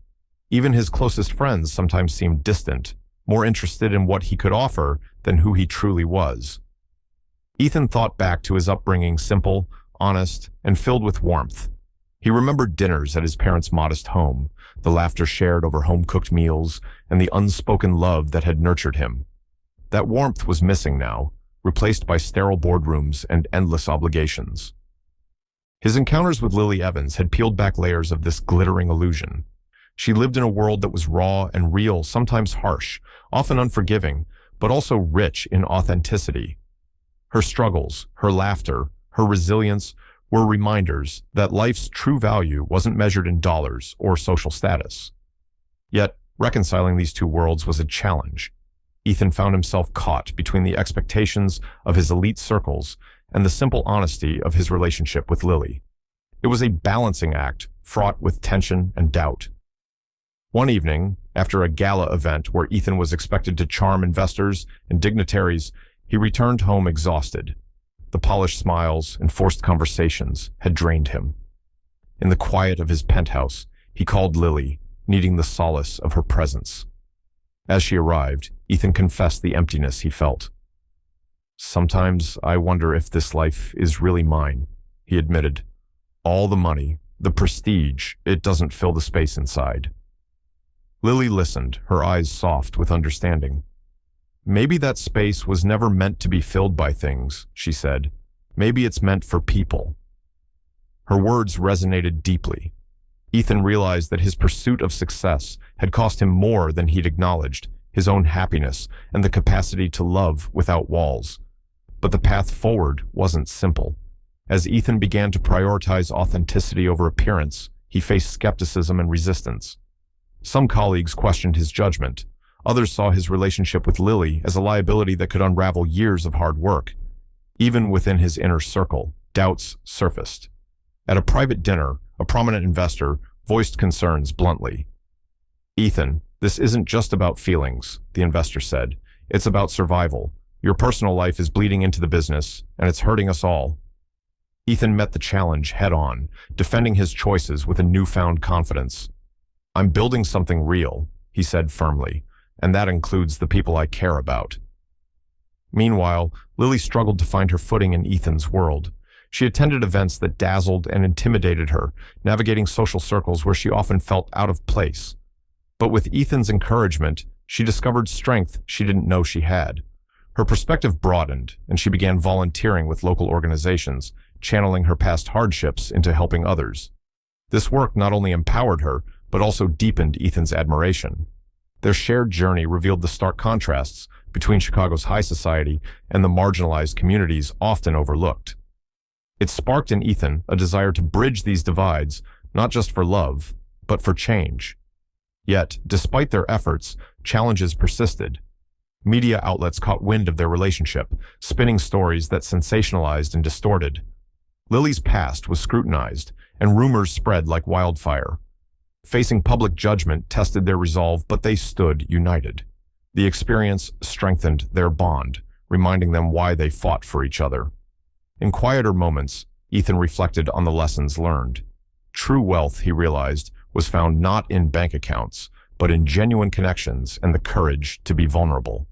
Even his closest friends sometimes seemed distant, more interested in what he could offer than who he truly was. Ethan thought back to his upbringing, simple, honest, and filled with warmth. He remembered dinners at his parents' modest home, the laughter shared over home-cooked meals, and the unspoken love that had nurtured him. That warmth was missing now, replaced by sterile boardrooms and endless obligations. His encounters with Lily Evans had peeled back layers of this glittering illusion. She lived in a world that was raw and real, sometimes harsh, often unforgiving, but also rich in authenticity. Her struggles, her laughter, her resilience were reminders that life's true value wasn't measured in dollars or social status. Yet, reconciling these two worlds was a challenge. Ethan found himself caught between the expectations of his elite circles and the simple honesty of his relationship with Lily. It was a balancing act fraught with tension and doubt. One evening, after a gala event where Ethan was expected to charm investors and dignitaries, he returned home exhausted. The polished smiles and forced conversations had drained him. In the quiet of his penthouse, he called Lily, needing the solace of her presence. As she arrived, Ethan confessed the emptiness he felt. "Sometimes I wonder if this life is really mine," he admitted. "All the money, the prestige, it doesn't fill the space inside." Lily listened, her eyes soft with understanding. "Maybe that space was never meant to be filled by things," she said. "Maybe it's meant for people." Her words resonated deeply. Ethan realized that his pursuit of success had cost him more than he'd acknowledged, his own happiness and the capacity to love without walls. But the path forward wasn't simple. As Ethan began to prioritize authenticity over appearance, he faced skepticism and resistance. Some colleagues questioned his judgment. Others saw his relationship with Lily as a liability that could unravel years of hard work. Even within his inner circle, doubts surfaced. At a private dinner, a prominent investor voiced concerns bluntly. "Ethan, this isn't just about feelings," the investor said. "It's about survival. Your personal life is bleeding into the business, and it's hurting us all." Ethan met the challenge head-on, defending his choices with a newfound confidence. "I'm building something real," he said firmly, "and that includes the people I care about." Meanwhile, Lily struggled to find her footing in Ethan's world. She attended events that dazzled and intimidated her, navigating social circles where she often felt out of place. But with Ethan's encouragement, she discovered strength she didn't know she had. Her perspective broadened, and she began volunteering with local organizations, channeling her past hardships into helping others. This work not only empowered her, but also deepened Ethan's admiration. Their shared journey revealed the stark contrasts between Chicago's high society and the marginalized communities often overlooked. It sparked in Ethan a desire to bridge these divides, not just for love, but for change. Yet, despite their efforts, challenges persisted. Media outlets caught wind of their relationship, spinning stories that sensationalized and distorted. Lily's past was scrutinized, and rumors spread like wildfire. Facing public judgment tested their resolve, but they stood united. The experience strengthened their bond, reminding them why they fought for each other. In quieter moments, Ethan reflected on the lessons learned. True wealth, he realized, was found not in bank accounts, but in genuine connections and the courage to be vulnerable.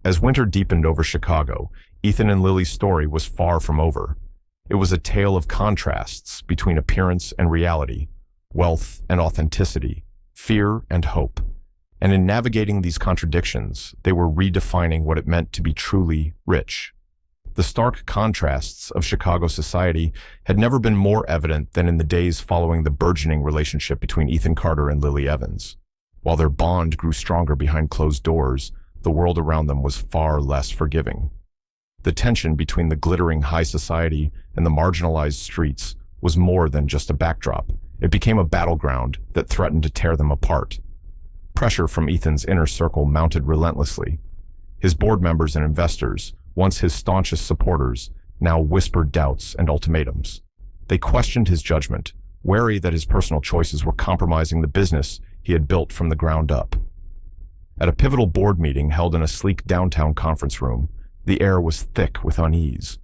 As winter deepened over Chicago, Ethan and Lily's story was far from over. It was a tale of contrasts between appearance and reality, wealth and authenticity, fear and hope. And in navigating these contradictions, they were redefining what it meant to be truly rich. The stark contrasts of Chicago society had never been more evident than in the days following the burgeoning relationship between Ethan Carter and Lily Evans. While their bond grew stronger behind closed doors, the world around them was far less forgiving. The tension between the glittering high society and the marginalized streets was more than just a backdrop. It became a battleground that threatened to tear them apart. Pressure from Ethan's inner circle mounted relentlessly. His board members and investors, once his staunchest supporters, now whispered doubts and ultimatums. They questioned his judgment, wary that his personal choices were compromising the business he had built from the ground up. At a pivotal board meeting held in a sleek downtown conference room, the air was thick with unease.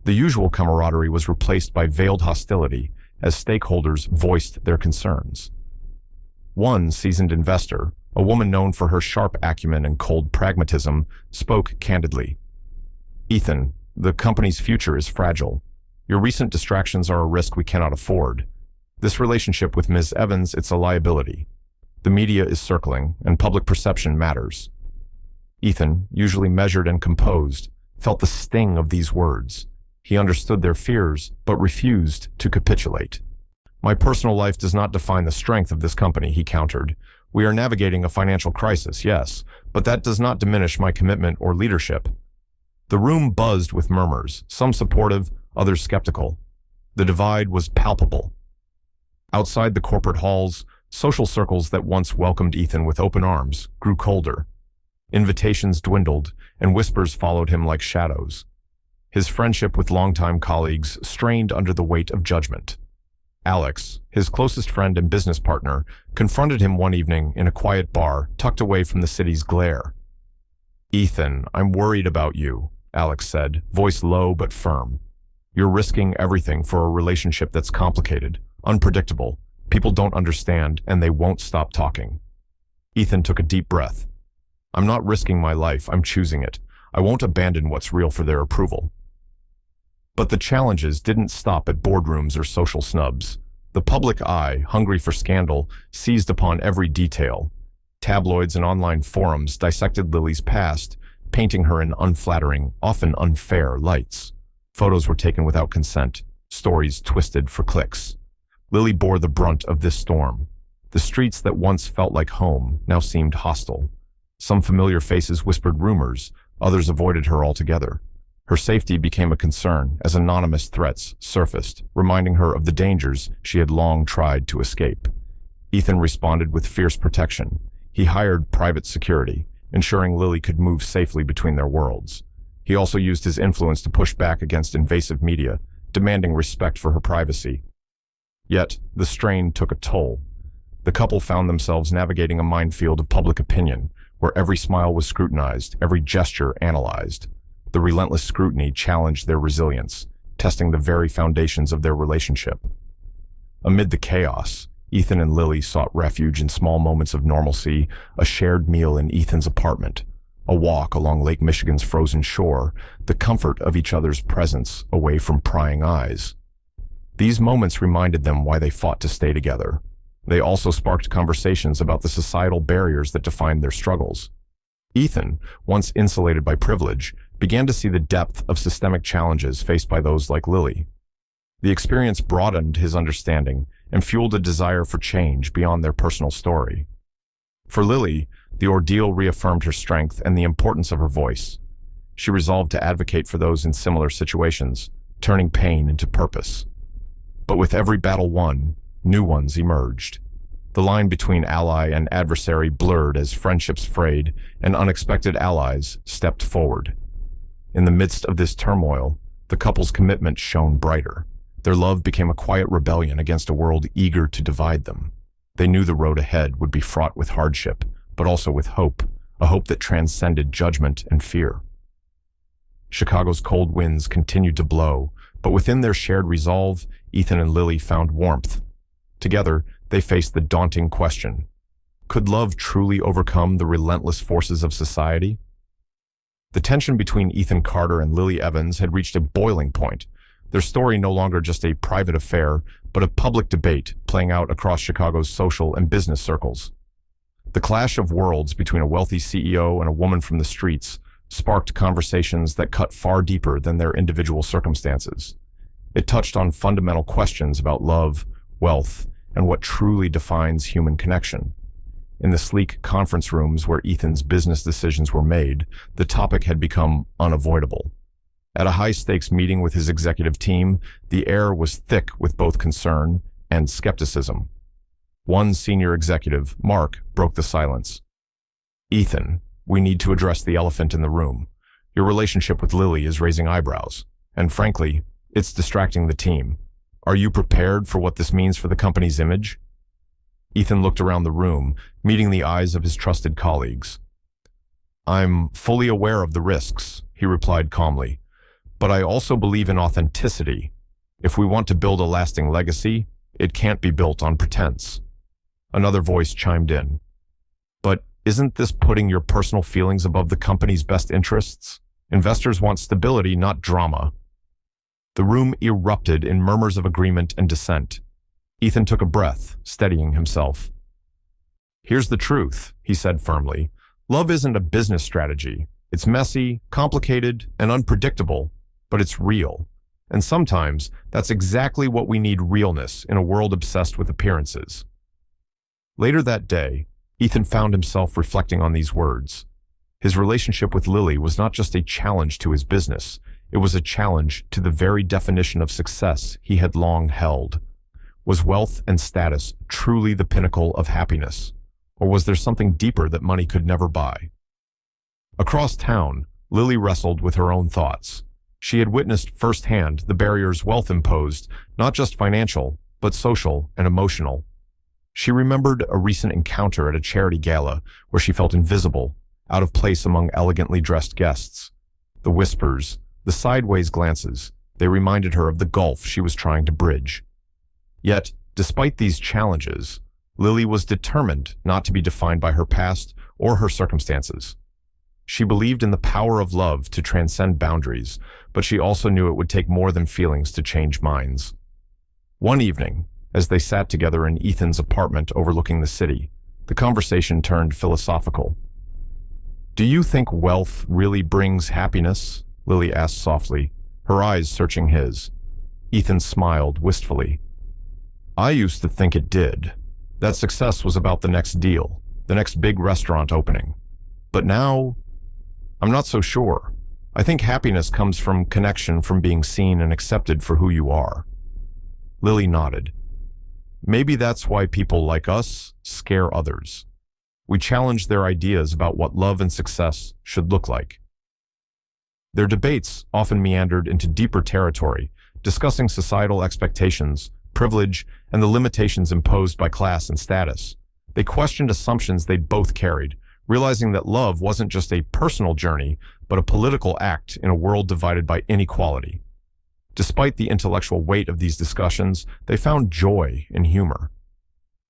The usual camaraderie was replaced by veiled hostility as stakeholders voiced their concerns. One seasoned investor, a woman known for her sharp acumen and cold pragmatism, spoke candidly. "Ethan, the company's future is fragile. Your recent distractions are a risk we cannot afford. This relationship with Ms. Evans, it's a liability. The media is circling, and public perception matters." Ethan, usually measured and composed, felt the sting of these words. He understood their fears, but refused to capitulate. "My personal life does not define the strength of this company," he countered. "We are navigating a financial crisis, yes, but that does not diminish my commitment or leadership." The room buzzed with murmurs, some supportive, others skeptical. The divide was palpable. Outside the corporate halls, social circles that once welcomed Ethan with open arms grew colder. Invitations dwindled, and whispers followed him like shadows. His friendship with longtime colleagues strained under the weight of judgment. Alex, his closest friend and business partner, confronted him one evening in a quiet bar tucked away from the city's glare. "Ethan, I'm worried about you," Alex said, voice low but firm. "You're risking everything for a relationship that's complicated, unpredictable. People don't understand, and they won't stop talking." Ethan took a deep breath. "I'm not risking my life, I'm choosing it. I won't abandon what's real for their approval." But the challenges didn't stop at boardrooms or social snubs. The public eye, hungry for scandal, seized upon every detail. Tabloids and online forums dissected Lily's past, painting her in unflattering, often unfair lights. Photos were taken without consent, stories twisted for clicks. Lily bore the brunt of this storm. The streets that once felt like home now seemed hostile. Some familiar faces whispered rumors, others avoided her altogether. Her safety became a concern as anonymous threats surfaced, reminding her of the dangers she had long tried to escape. Ethan responded with fierce protection. He hired private security, ensuring Lily could move safely between their worlds. He also used his influence to push back against invasive media, demanding respect for her privacy. Yet, the strain took a toll. The couple found themselves navigating a minefield of public opinion, where every smile was scrutinized, every gesture analyzed. The relentless scrutiny challenged their resilience, testing the very foundations of their relationship. Amid the chaos, Ethan and Lily sought refuge in small moments of normalcy, a shared meal in Ethan's apartment, a walk along Lake Michigan's frozen shore, the comfort of each other's presence away from prying eyes. These moments reminded them why they fought to stay together. They also sparked conversations about the societal barriers that defined their struggles. Ethan, once insulated by privilege, began to see the depth of systemic challenges faced by those like Lily. The experience broadened his understanding and fueled a desire for change beyond their personal story. For Lily, the ordeal reaffirmed her strength and the importance of her voice. She resolved to advocate for those in similar situations, turning pain into purpose. But with every battle won, new ones emerged. The line between ally and adversary blurred as friendships frayed and unexpected allies stepped forward. In the midst of this turmoil, the couple's commitment shone brighter. Their love became a quiet rebellion against a world eager to divide them. They knew the road ahead would be fraught with hardship, but also with hope, a hope that transcended judgment and fear. Chicago's cold winds continued to blow, but within their shared resolve, Ethan and Lily found warmth. Together, they faced the daunting question: could love truly overcome the relentless forces of society? The tension between Ethan Carter and Lily Evans had reached a boiling point, their story no longer just a private affair, but a public debate playing out across Chicago's social and business circles. The clash of worlds between a wealthy CEO and a woman from the streets sparked conversations that cut far deeper than their individual circumstances. It touched on fundamental questions about love, wealth, and what truly defines human connection. In the sleek conference rooms where Ethan's business decisions were made, the topic had become unavoidable. At a high-stakes meeting with his executive team, the air was thick with both concern and skepticism. One senior executive, Mark, broke the silence. "Ethan, we need to address the elephant in the room. Your relationship with Lily is raising eyebrows, and frankly, it's distracting the team. Are you prepared for what this means for the company's image? Ethan looked around the room, meeting the eyes of his trusted colleagues. I'm fully aware of the risks, he replied calmly, but I also believe in authenticity. If we want to build a lasting legacy, it can't be built on pretense. Another voice chimed in. But isn't this putting your personal feelings above the company's best interests? Investors want stability, not drama. The room erupted in murmurs of agreement and dissent. Ethan took a breath, steadying himself. Here's the truth, he said firmly. Love isn't a business strategy. It's messy, complicated, and unpredictable, but it's real. And sometimes that's exactly what we need: realness in a world obsessed with appearances. Later that day, Ethan found himself reflecting on these words. His relationship with Lily was not just a challenge to his business, it was a challenge to the very definition of success he had long held. Was wealth and status truly the pinnacle of happiness? Or was there something deeper that money could never buy? Across town, Lily wrestled with her own thoughts. She had witnessed firsthand the barriers wealth imposed, not just financial, but social and emotional. She remembered a recent encounter at a charity gala where she felt invisible, out of place among elegantly dressed guests. The whispers, the sideways glances, they reminded her of the gulf she was trying to bridge. Yet, despite these challenges, Lily was determined not to be defined by her past or her circumstances. She believed in the power of love to transcend boundaries, but she also knew it would take more than feelings to change minds. One evening, as they sat together in Ethan's apartment overlooking the city, the conversation turned philosophical. Do you think wealth really brings happiness? Lily asked softly, her eyes searching his. Ethan smiled wistfully. I used to think it did. That success was about the next deal, the next big restaurant opening. But now, I'm not so sure. I think happiness comes from connection, from being seen and accepted for who you are. Lily nodded. Maybe that's why people like us scare others. We challenge their ideas about what love and success should look like. Their debates often meandered into deeper territory, discussing societal expectations, privilege, and the limitations imposed by class and status. They questioned assumptions they'd both carried, realizing that love wasn't just a personal journey, but a political act in a world divided by inequality. Despite the intellectual weight of these discussions, they found joy in humor.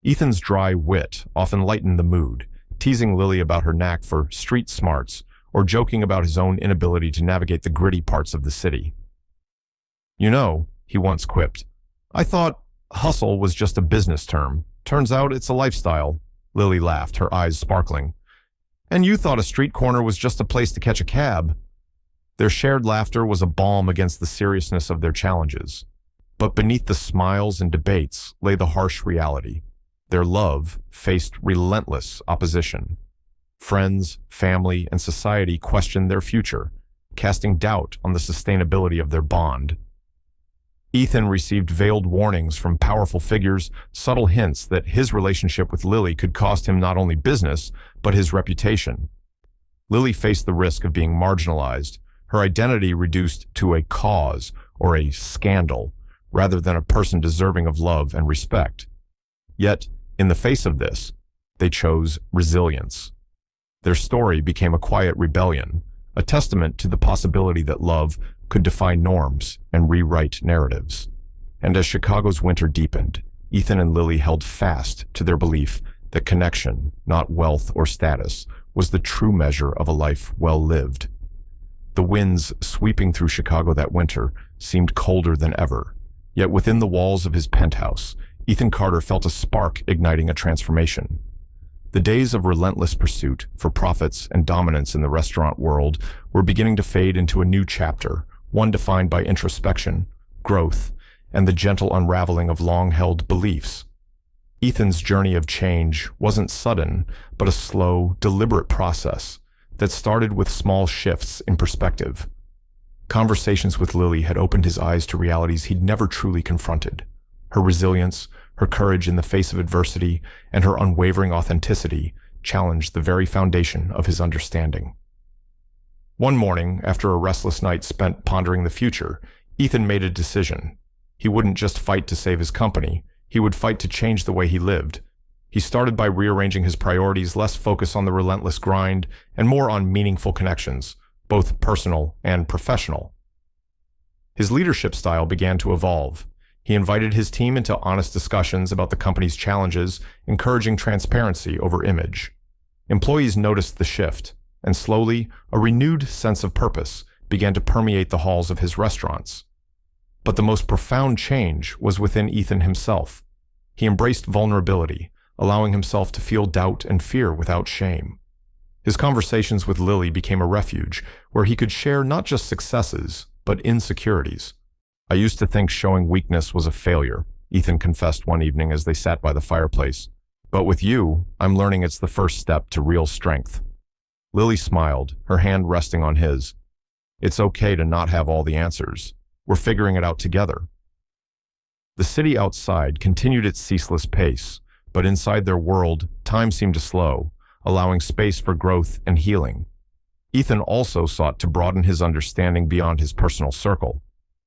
Ethan's dry wit often lightened the mood, teasing Lily about her knack for street smarts or joking about his own inability to navigate the gritty parts of the city. You know, he once quipped, I thought hustle was just a business term. Turns out it's a lifestyle. Lily laughed, her eyes sparkling. And you thought a street corner was just a place to catch a cab. Their shared laughter was a balm against the seriousness of their challenges. But beneath the smiles and debates lay the harsh reality. Their love faced relentless opposition. Friends, family, and society questioned their future, casting doubt on the sustainability of their bond. Ethan received veiled warnings from powerful figures, subtle hints that his relationship with Lily could cost him not only business, but his reputation. Lily faced the risk of being marginalized, her identity reduced to a cause or a scandal, rather than a person deserving of love and respect. Yet, in the face of this, they chose resilience. Their story became a quiet rebellion, a testament to the possibility that love could defy norms and rewrite narratives. And as Chicago's winter deepened, Ethan and Lily held fast to their belief that connection, not wealth or status, was the true measure of a life well lived. The winds sweeping through Chicago that winter seemed colder than ever, yet within the walls of his penthouse, Ethan Carter felt a spark igniting a transformation. The days of relentless pursuit for profits and dominance in the restaurant world were beginning to fade into a new chapter, one defined by introspection, growth, and the gentle unraveling of long-held beliefs. Ethan's journey of change wasn't sudden, but a slow, deliberate process that started with small shifts in perspective. Conversations with Lily had opened his eyes to realities he'd never truly confronted. Her resilience, her courage in the face of adversity, and her unwavering authenticity challenged the very foundation of his understanding. One morning, after a restless night spent pondering the future, Ethan made a decision. He wouldn't just fight to save his company, he would fight to change the way he lived. He started by rearranging his priorities, less focus on the relentless grind and more on meaningful connections, both personal and professional. His leadership style began to evolve. He invited his team into honest discussions about the company's challenges, encouraging transparency over image. Employees noticed the shift, and slowly, a renewed sense of purpose began to permeate the halls of his restaurants. But the most profound change was within Ethan himself. He embraced vulnerability, allowing himself to feel doubt and fear without shame. His conversations with Lily became a refuge where he could share not just successes, but insecurities. "I used to think showing weakness was a failure," Ethan confessed one evening as they sat by the fireplace. "But with you, I'm learning it's the first step to real strength." Lily smiled, her hand resting on his. "It's okay to not have all the answers. We're figuring it out together." The city outside continued its ceaseless pace, but inside their world, time seemed to slow, allowing space for growth and healing. Ethan also sought to broaden his understanding beyond his personal circle.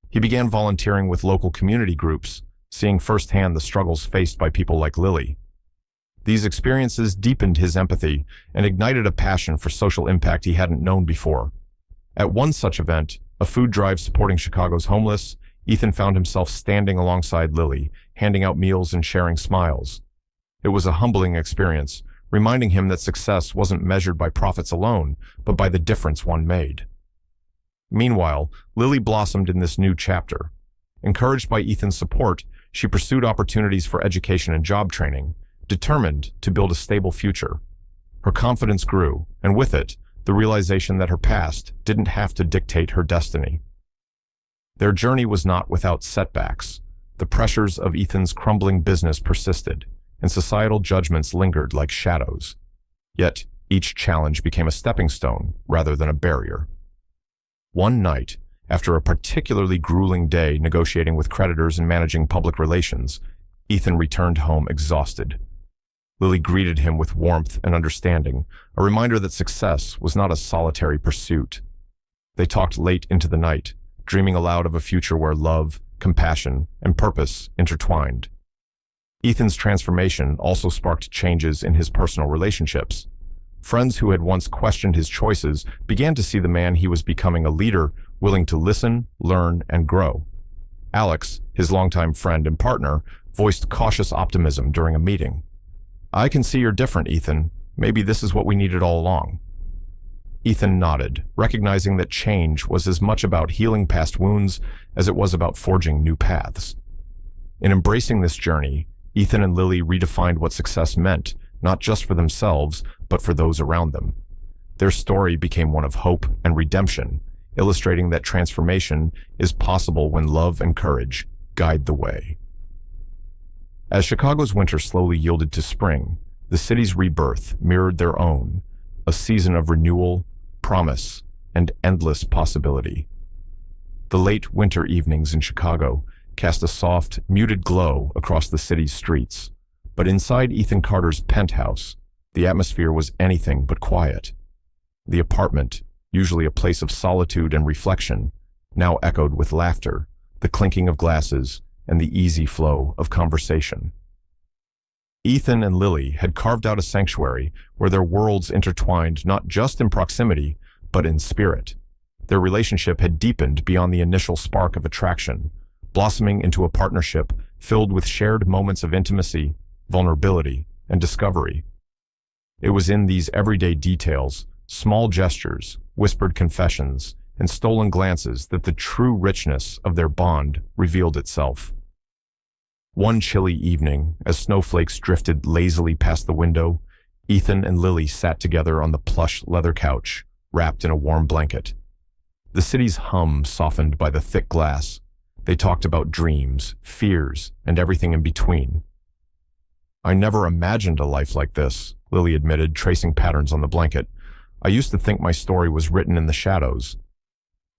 He began volunteering with local community groups, seeing firsthand the struggles faced by people like Lily. These experiences deepened his empathy and ignited a passion for social impact he hadn't known before. At one such event, a food drive supporting Chicago's homeless, Ethan found himself standing alongside Lily, handing out meals and sharing smiles. It was a humbling experience, reminding him that success wasn't measured by profits alone, but by the difference one made. Meanwhile, Lily blossomed in this new chapter. Encouraged by Ethan's support, she pursued opportunities for education and job training, determined to build a stable future. Her confidence grew, and with it, the realization that her past didn't have to dictate her destiny. Their journey was not without setbacks. The pressures of Ethan's crumbling business persisted, and societal judgments lingered like shadows. Yet, each challenge became a stepping stone rather than a barrier. One night, after a particularly grueling day negotiating with creditors and managing public relations, Ethan returned home exhausted. Lily greeted him with warmth and understanding, a reminder that success was not a solitary pursuit. They talked late into the night, dreaming aloud of a future where love, compassion, and purpose intertwined. Ethan's transformation also sparked changes in his personal relationships. Friends who had once questioned his choices began to see the man he was becoming, a leader willing to listen, learn, and grow. Alex, his longtime friend and partner, voiced cautious optimism during a meeting. "I can see you're different, Ethan. Maybe this is what we needed all along." Ethan nodded, recognizing that change was as much about healing past wounds as it was about forging new paths. In embracing this journey, Ethan and Lily redefined what success meant, not just for themselves, but for those around them. Their story became one of hope and redemption, illustrating that transformation is possible when love and courage guide the way. As Chicago's winter slowly yielded to spring, the city's rebirth mirrored their own, a season of renewal, promise, and endless possibility. The late winter evenings in Chicago cast a soft, muted glow across the city's streets, but inside Ethan Carter's penthouse, the atmosphere was anything but quiet. The apartment, usually a place of solitude and reflection, now echoed with laughter, the clinking of glasses, and the easy flow of conversation. Ethan and Lily had carved out a sanctuary where their worlds intertwined not just in proximity, but in spirit. Their relationship had deepened beyond the initial spark of attraction, blossoming into a partnership filled with shared moments of intimacy, vulnerability, and discovery. It was in these everyday details, small gestures, whispered confessions, and stolen glances that the true richness of their bond revealed itself. One chilly evening, as snowflakes drifted lazily past the window, Ethan and Lily sat together on the plush leather couch, wrapped in a warm blanket. The city's hum softened by the thick glass. They talked about dreams, fears, and everything in between. "I never imagined a life like this," Lily admitted, tracing patterns on the blanket. "I used to think my story was written in the shadows."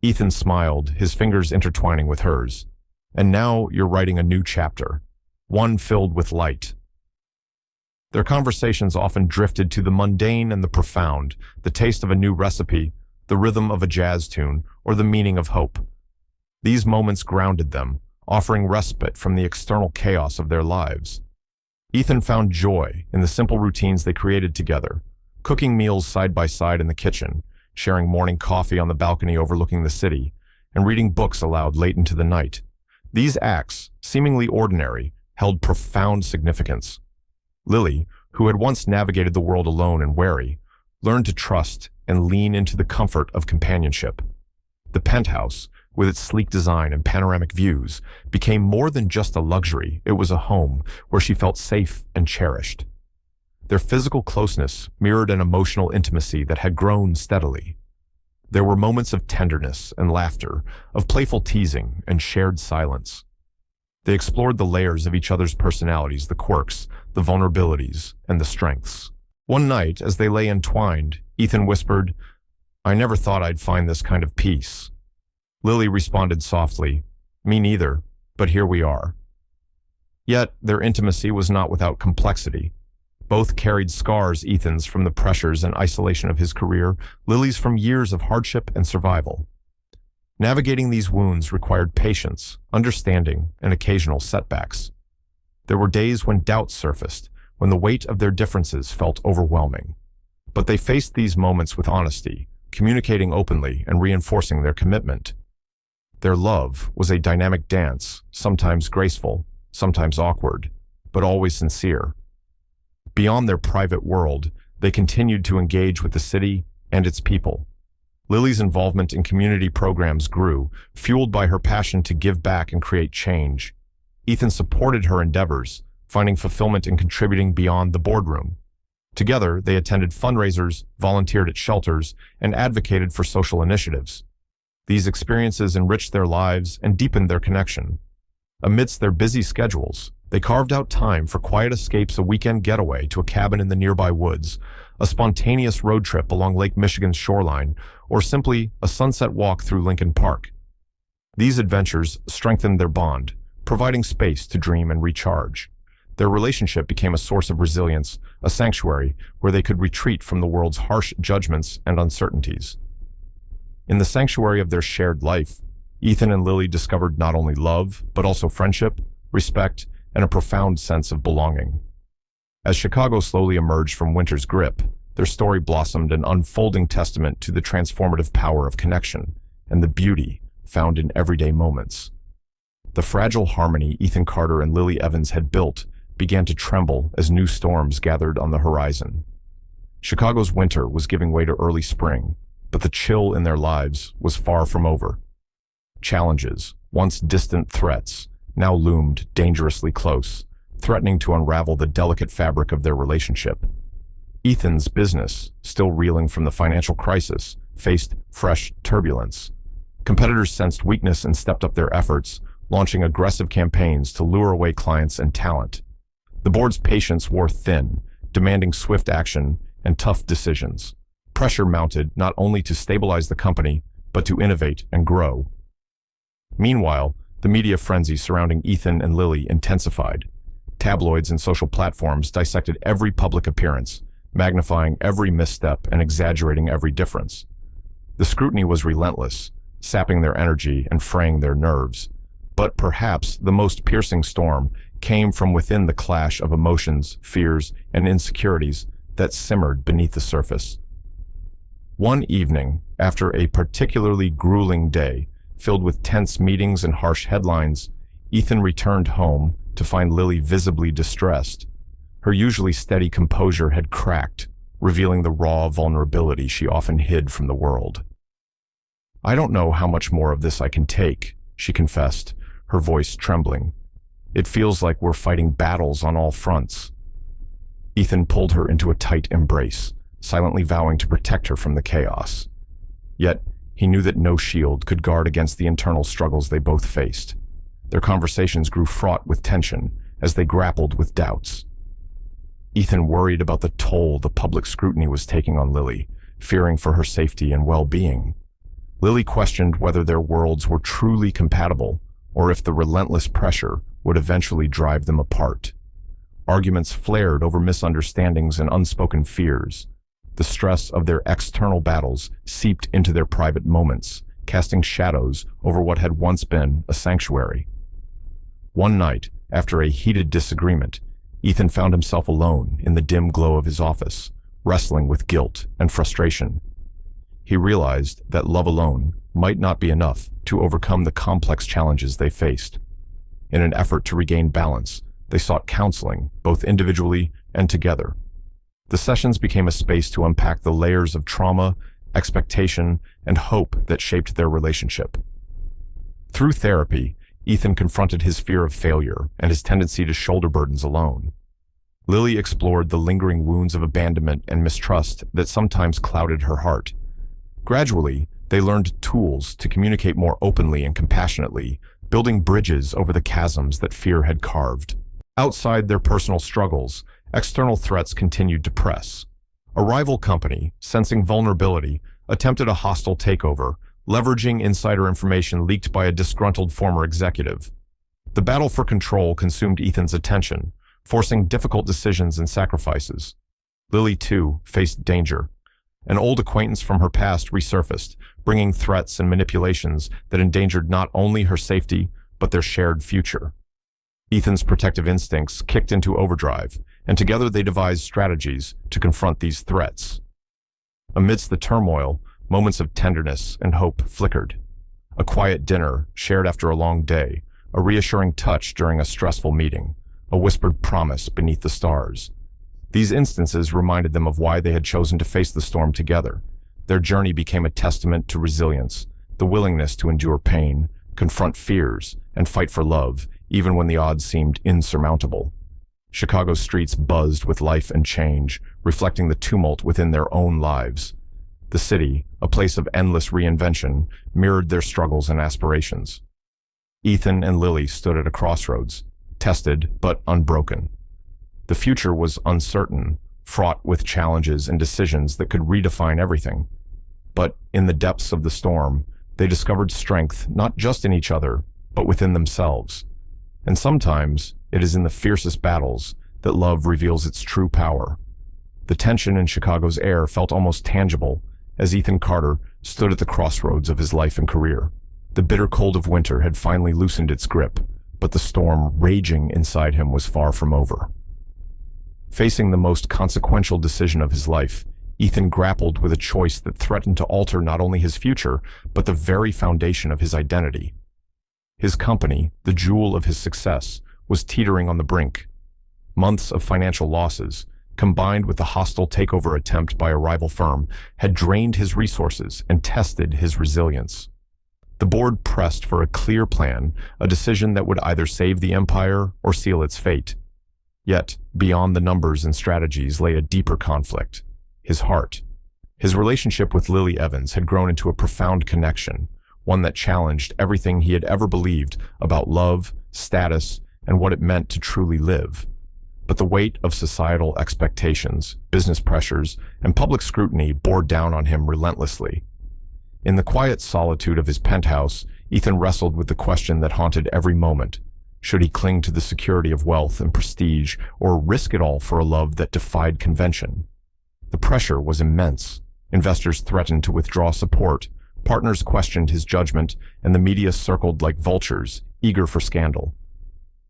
Ethan smiled, his fingers intertwining with hers. "And now you're writing a new chapter, one filled with light." Their conversations often drifted to the mundane and the profound, the taste of a new recipe, the rhythm of a jazz tune, or the meaning of hope. These moments grounded them, offering respite from the external chaos of their lives. Ethan found joy in the simple routines they created together, cooking meals side by side in the kitchen, sharing morning coffee on the balcony overlooking the city, and reading books aloud late into the night. These acts, seemingly ordinary, held profound significance. Lily, who had once navigated the world alone and wary, learned to trust and lean into the comfort of companionship. The penthouse, with its sleek design and panoramic views, became more than just a luxury. It was a home where she felt safe and cherished. Their physical closeness mirrored an emotional intimacy that had grown steadily. There were moments of tenderness and laughter, of playful teasing and shared silence. They explored the layers of each other's personalities, the quirks, the vulnerabilities, and the strengths. One night, as they lay entwined, Ethan whispered, "I never thought I'd find this kind of peace." Lily responded softly, "Me neither, but here we are." Yet their intimacy was not without complexity. Both carried scars, Ethan's from the pressures and isolation of his career, Lily's from years of hardship and survival. Navigating these wounds required patience, understanding, and occasional setbacks. There were days when doubts surfaced, when the weight of their differences felt overwhelming. But they faced these moments with honesty, communicating openly and reinforcing their commitment. Their love was a dynamic dance, sometimes graceful, sometimes awkward, but always sincere. Beyond their private world, they continued to engage with the city and its people. Lily's involvement in community programs grew, fueled by her passion to give back and create change. Ethan supported her endeavors, finding fulfillment in contributing beyond the boardroom. Together, they attended fundraisers, volunteered at shelters, and advocated for social initiatives. These experiences enriched their lives and deepened their connection. Amidst their busy schedules, they carved out time for quiet escapes, a weekend getaway to a cabin in the nearby woods, a spontaneous road trip along Lake Michigan's shoreline, or simply a sunset walk through Lincoln Park. These adventures strengthened their bond, providing space to dream and recharge. Their relationship became a source of resilience, a sanctuary where they could retreat from the world's harsh judgments and uncertainties. In the sanctuary of their shared life, Ethan and Lily discovered not only love, but also friendship, respect, and a profound sense of belonging. As Chicago slowly emerged from winter's grip, their story blossomed, an unfolding testament to the transformative power of connection and the beauty found in everyday moments. The fragile harmony Ethan Carter and Lily Evans had built began to tremble as new storms gathered on the horizon. Chicago's winter was giving way to early spring, but the chill in their lives was far from over. Challenges, once distant threats, now loomed dangerously close, threatening to unravel the delicate fabric of their relationship. Ethan's business, still reeling from the financial crisis, faced fresh turbulence. Competitors sensed weakness and stepped up their efforts, launching aggressive campaigns to lure away clients and talent. The board's patience wore thin, demanding swift action and tough decisions. Pressure mounted not only to stabilize the company, but to innovate and grow. Meanwhile, the media frenzy surrounding Ethan and Lily intensified. Tabloids and social platforms dissected every public appearance, magnifying every misstep and exaggerating every difference. The scrutiny was relentless, sapping their energy and fraying their nerves. But perhaps the most piercing storm came from within, the clash of emotions, fears, and insecurities that simmered beneath the surface. One evening, after a particularly grueling day, filled with tense meetings and harsh headlines, Ethan returned home to find Lily visibly distressed. Her usually steady composure had cracked, revealing the raw vulnerability she often hid from the world. "I don't know how much more of this I can take," she confessed, her voice trembling. "It feels like we're fighting battles on all fronts." Ethan pulled her into a tight embrace, silently vowing to protect her from the chaos. Yet, he knew that no shield could guard against the internal struggles they both faced. Their conversations grew fraught with tension as they grappled with doubts. Ethan worried about the toll the public scrutiny was taking on Lily, fearing for her safety and well-being. Lily questioned whether their worlds were truly compatible, or if the relentless pressure would eventually drive them apart. Arguments flared over misunderstandings and unspoken fears. The stress of their external battles seeped into their private moments, casting shadows over what had once been a sanctuary. One night, after a heated disagreement, Ethan found himself alone in the dim glow of his office, wrestling with guilt and frustration. He realized that love alone might not be enough to overcome the complex challenges they faced. In an effort to regain balance, they sought counseling, both individually and together. The sessions became a space to unpack the layers of trauma, expectation, and hope that shaped their relationship. Through therapy, Ethan confronted his fear of failure and his tendency to shoulder burdens alone. Lily explored the lingering wounds of abandonment and mistrust that sometimes clouded her heart. Gradually, they learned tools to communicate more openly and compassionately, building bridges over the chasms that fear had carved. Outside their personal struggles, external threats continued to press. A rival company, sensing vulnerability, attempted a hostile takeover, leveraging insider information leaked by a disgruntled former executive. The battle for control consumed Ethan's attention, forcing difficult decisions and sacrifices. Lily, too, faced danger. An old acquaintance from her past resurfaced, bringing threats and manipulations that endangered not only her safety, but their shared future. Ethan's protective instincts kicked into overdrive, and together they devised strategies to confront these threats. Amidst the turmoil, moments of tenderness and hope flickered. A quiet dinner shared after a long day, a reassuring touch during a stressful meeting, a whispered promise beneath the stars. These instances reminded them of why they had chosen to face the storm together. Their journey became a testament to resilience, the willingness to endure pain, confront fears, and fight for love, even when the odds seemed insurmountable. Chicago's streets buzzed with life and change, reflecting the tumult within their own lives. The city, a place of endless reinvention, mirrored their struggles and aspirations. Ethan and Lily stood at a crossroads, tested but unbroken. The future was uncertain, fraught with challenges and decisions that could redefine everything. But in the depths of the storm, they discovered strength not just in each other, but within themselves. And sometimes, it is in the fiercest battles that love reveals its true power. The tension in Chicago's air felt almost tangible as Ethan Carter stood at the crossroads of his life and career. The bitter cold of winter had finally loosened its grip, but the storm raging inside him was far from over. Facing the most consequential decision of his life, Ethan grappled with a choice that threatened to alter not only his future, but the very foundation of his identity. His company, the jewel of his success, was teetering on the brink. Months of financial losses, combined with the hostile takeover attempt by a rival firm, had drained his resources and tested his resilience. The board pressed for a clear plan, a decision that would either save the empire or seal its fate. Yet, beyond the numbers and strategies lay a deeper conflict: his heart. His relationship with Lily Evans had grown into a profound connection, one that challenged everything he had ever believed about love, status, and what it meant to truly live. But the weight of societal expectations, business pressures, and public scrutiny bore down on him relentlessly. In the quiet solitude of his penthouse, Ethan wrestled with the question that haunted every moment. Should he cling to the security of wealth and prestige, or risk it all for a love that defied convention? The pressure was immense. Investors threatened to withdraw support, partners questioned his judgment, and the media circled like vultures, eager for scandal.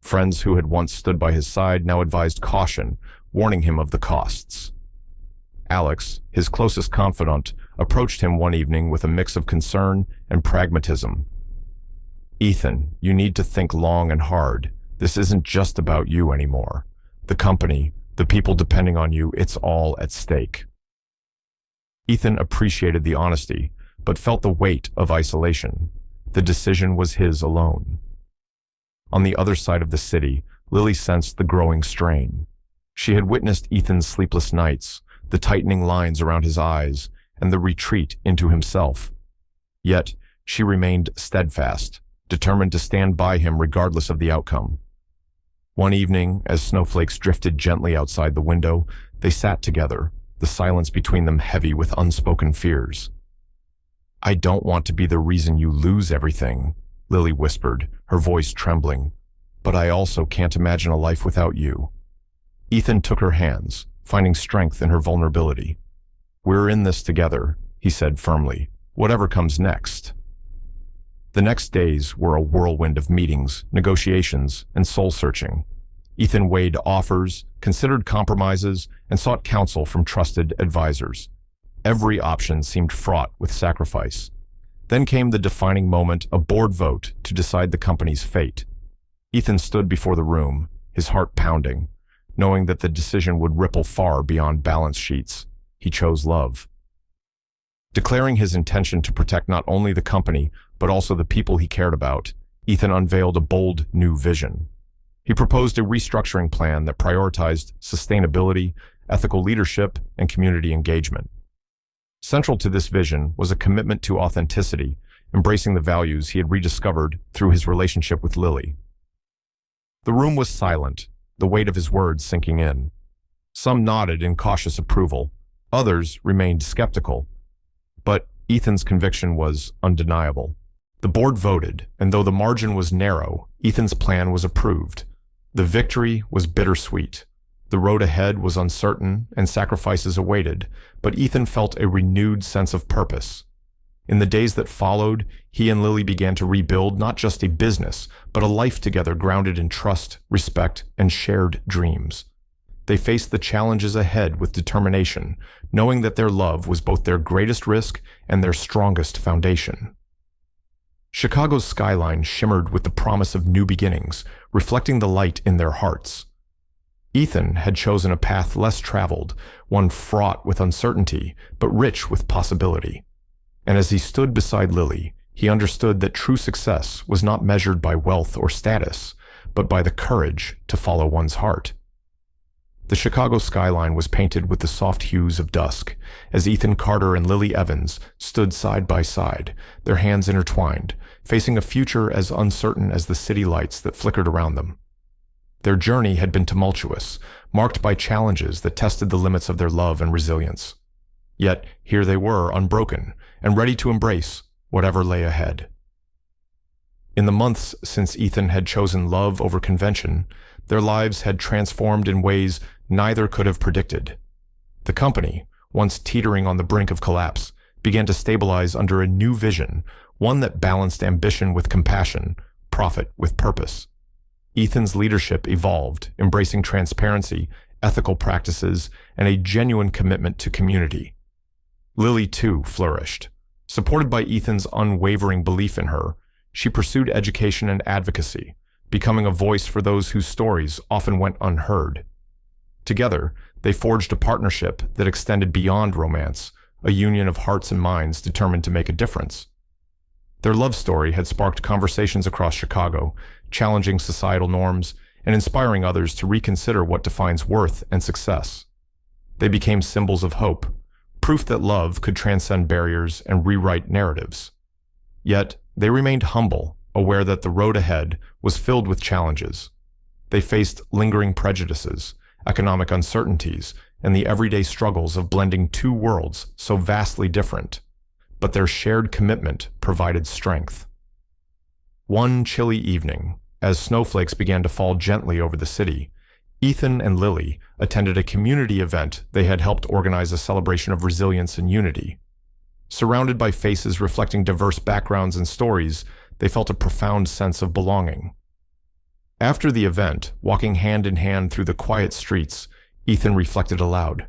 Friends who had once stood by his side now advised caution, warning him of the costs. Alex, his closest confidant, approached him one evening with a mix of concern and pragmatism. "Ethan, you need to think long and hard. This isn't just about you anymore. The company, the people depending on you, it's all at stake." Ethan appreciated the honesty, but felt the weight of isolation. The decision was his alone. On the other side of the city, Lily sensed the growing strain. She had witnessed Ethan's sleepless nights, the tightening lines around his eyes, and the retreat into himself. Yet, she remained steadfast, determined to stand by him regardless of the outcome. One evening, as snowflakes drifted gently outside the window, they sat together, the silence between them heavy with unspoken fears. "I don't want to be the reason you lose everything," Lily whispered, her voice trembling. "But I also can't imagine a life without you." Ethan took her hands, finding strength in her vulnerability. "We're in this together," he said firmly, "whatever comes next." The next days were a whirlwind of meetings, negotiations, and soul-searching. Ethan weighed offers, considered compromises, and sought counsel from trusted advisors. Every option seemed fraught with sacrifice. Then came the defining moment, a board vote to decide the company's fate. Ethan stood before the room, his heart pounding, knowing that the decision would ripple far beyond balance sheets. He chose love. Declaring his intention to protect not only the company, but also the people he cared about, Ethan unveiled a bold new vision. He proposed a restructuring plan that prioritized sustainability, ethical leadership, and community engagement. Central to this vision was a commitment to authenticity, embracing the values he had rediscovered through his relationship with Lily. The room was silent, the weight of his words sinking in. Some nodded in cautious approval, others remained skeptical. But Ethan's conviction was undeniable. The board voted, and though the margin was narrow, Ethan's plan was approved. The victory was bittersweet. The road ahead was uncertain, and sacrifices awaited, but Ethan felt a renewed sense of purpose. In the days that followed, he and Lily began to rebuild not just a business, but a life together grounded in trust, respect, and shared dreams. They faced the challenges ahead with determination, knowing that their love was both their greatest risk and their strongest foundation. Chicago's skyline shimmered with the promise of new beginnings, reflecting the light in their hearts. Ethan had chosen a path less traveled, one fraught with uncertainty, but rich with possibility. And as he stood beside Lily, he understood that true success was not measured by wealth or status, but by the courage to follow one's heart. The Chicago skyline was painted with the soft hues of dusk, as Ethan Carter and Lily Evans stood side by side, their hands intertwined, facing a future as uncertain as the city lights that flickered around them. Their journey had been tumultuous, marked by challenges that tested the limits of their love and resilience. Yet here they were, unbroken, and ready to embrace whatever lay ahead. In the months since Ethan had chosen love over convention, their lives had transformed in ways neither could have predicted. The company, once teetering on the brink of collapse, began to stabilize under a new vision, one that balanced ambition with compassion, profit with purpose. Ethan's leadership evolved, embracing transparency, ethical practices, and a genuine commitment to community. Lily, too, flourished. Supported by Ethan's unwavering belief in her, she pursued education and advocacy, becoming a voice for those whose stories often went unheard. Together, they forged a partnership that extended beyond romance, a union of hearts and minds determined to make a difference. Their love story had sparked conversations across Chicago, challenging societal norms and inspiring others to reconsider what defines worth and success. They became symbols of hope, proof that love could transcend barriers and rewrite narratives. Yet, they remained humble, aware that the road ahead was filled with challenges. They faced lingering prejudices, economic uncertainties, and the everyday struggles of blending two worlds so vastly different. But their shared commitment provided strength. One chilly evening, as snowflakes began to fall gently over the city, Ethan and Lily attended a community event they had helped organize, a celebration of resilience and unity. Surrounded by faces reflecting diverse backgrounds and stories, they felt a profound sense of belonging. After the event, walking hand in hand through the quiet streets, Ethan reflected aloud,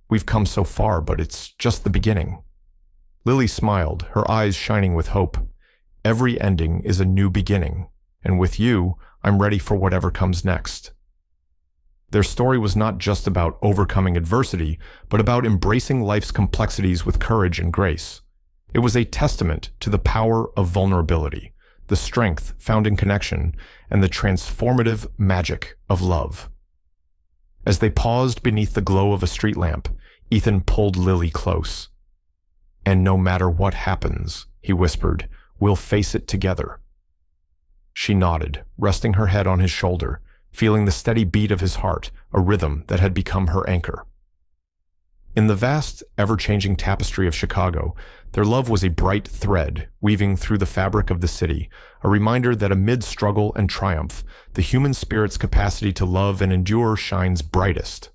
"We've come so far, but it's just the beginning." Lily smiled, her eyes shining with hope. "Every ending is a new beginning, and with you, I'm ready for whatever comes next." Their story was not just about overcoming adversity, but about embracing life's complexities with courage and grace. It was a testament to the power of vulnerability, the strength found in connection, and the transformative magic of love. As they paused beneath the glow of a street lamp, Ethan pulled Lily close. "And no matter what happens," he whispered, "we'll face it together." She nodded, resting her head on his shoulder, feeling the steady beat of his heart, a rhythm that had become her anchor. In the vast, ever-changing tapestry of Chicago, their love was a bright thread weaving through the fabric of the city, a reminder that amid struggle and triumph, the human spirit's capacity to love and endure shines brightest.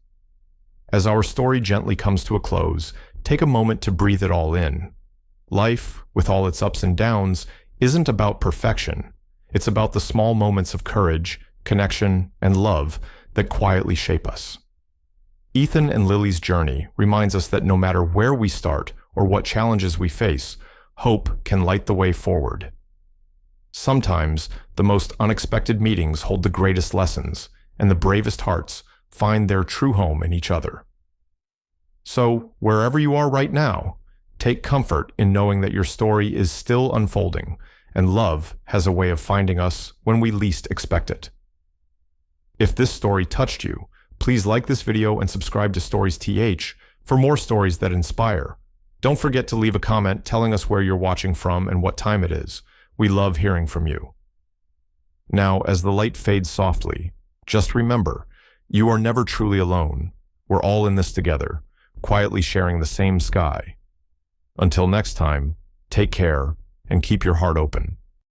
As our story gently comes to a close, take a moment to breathe it all in. Life, with all its ups and downs, isn't about perfection. It's about the small moments of courage, connection, and love that quietly shape us. Ethan and Lily's journey reminds us that no matter where we start or what challenges we face, hope can light the way forward. Sometimes, the most unexpected meetings hold the greatest lessons, and the bravest hearts find their true home in each other. So, wherever you are right now, take comfort in knowing that your story is still unfolding, and love has a way of finding us when we least expect it. If this story touched you, please like this video and subscribe to Stories TH for more stories that inspire. Don't forget to leave a comment telling us where you're watching from and what time it is. We love hearing from you. Now, as the light fades softly, just remember, you are never truly alone. We're all in this together, quietly sharing the same sky. Until next time, take care and keep your heart open.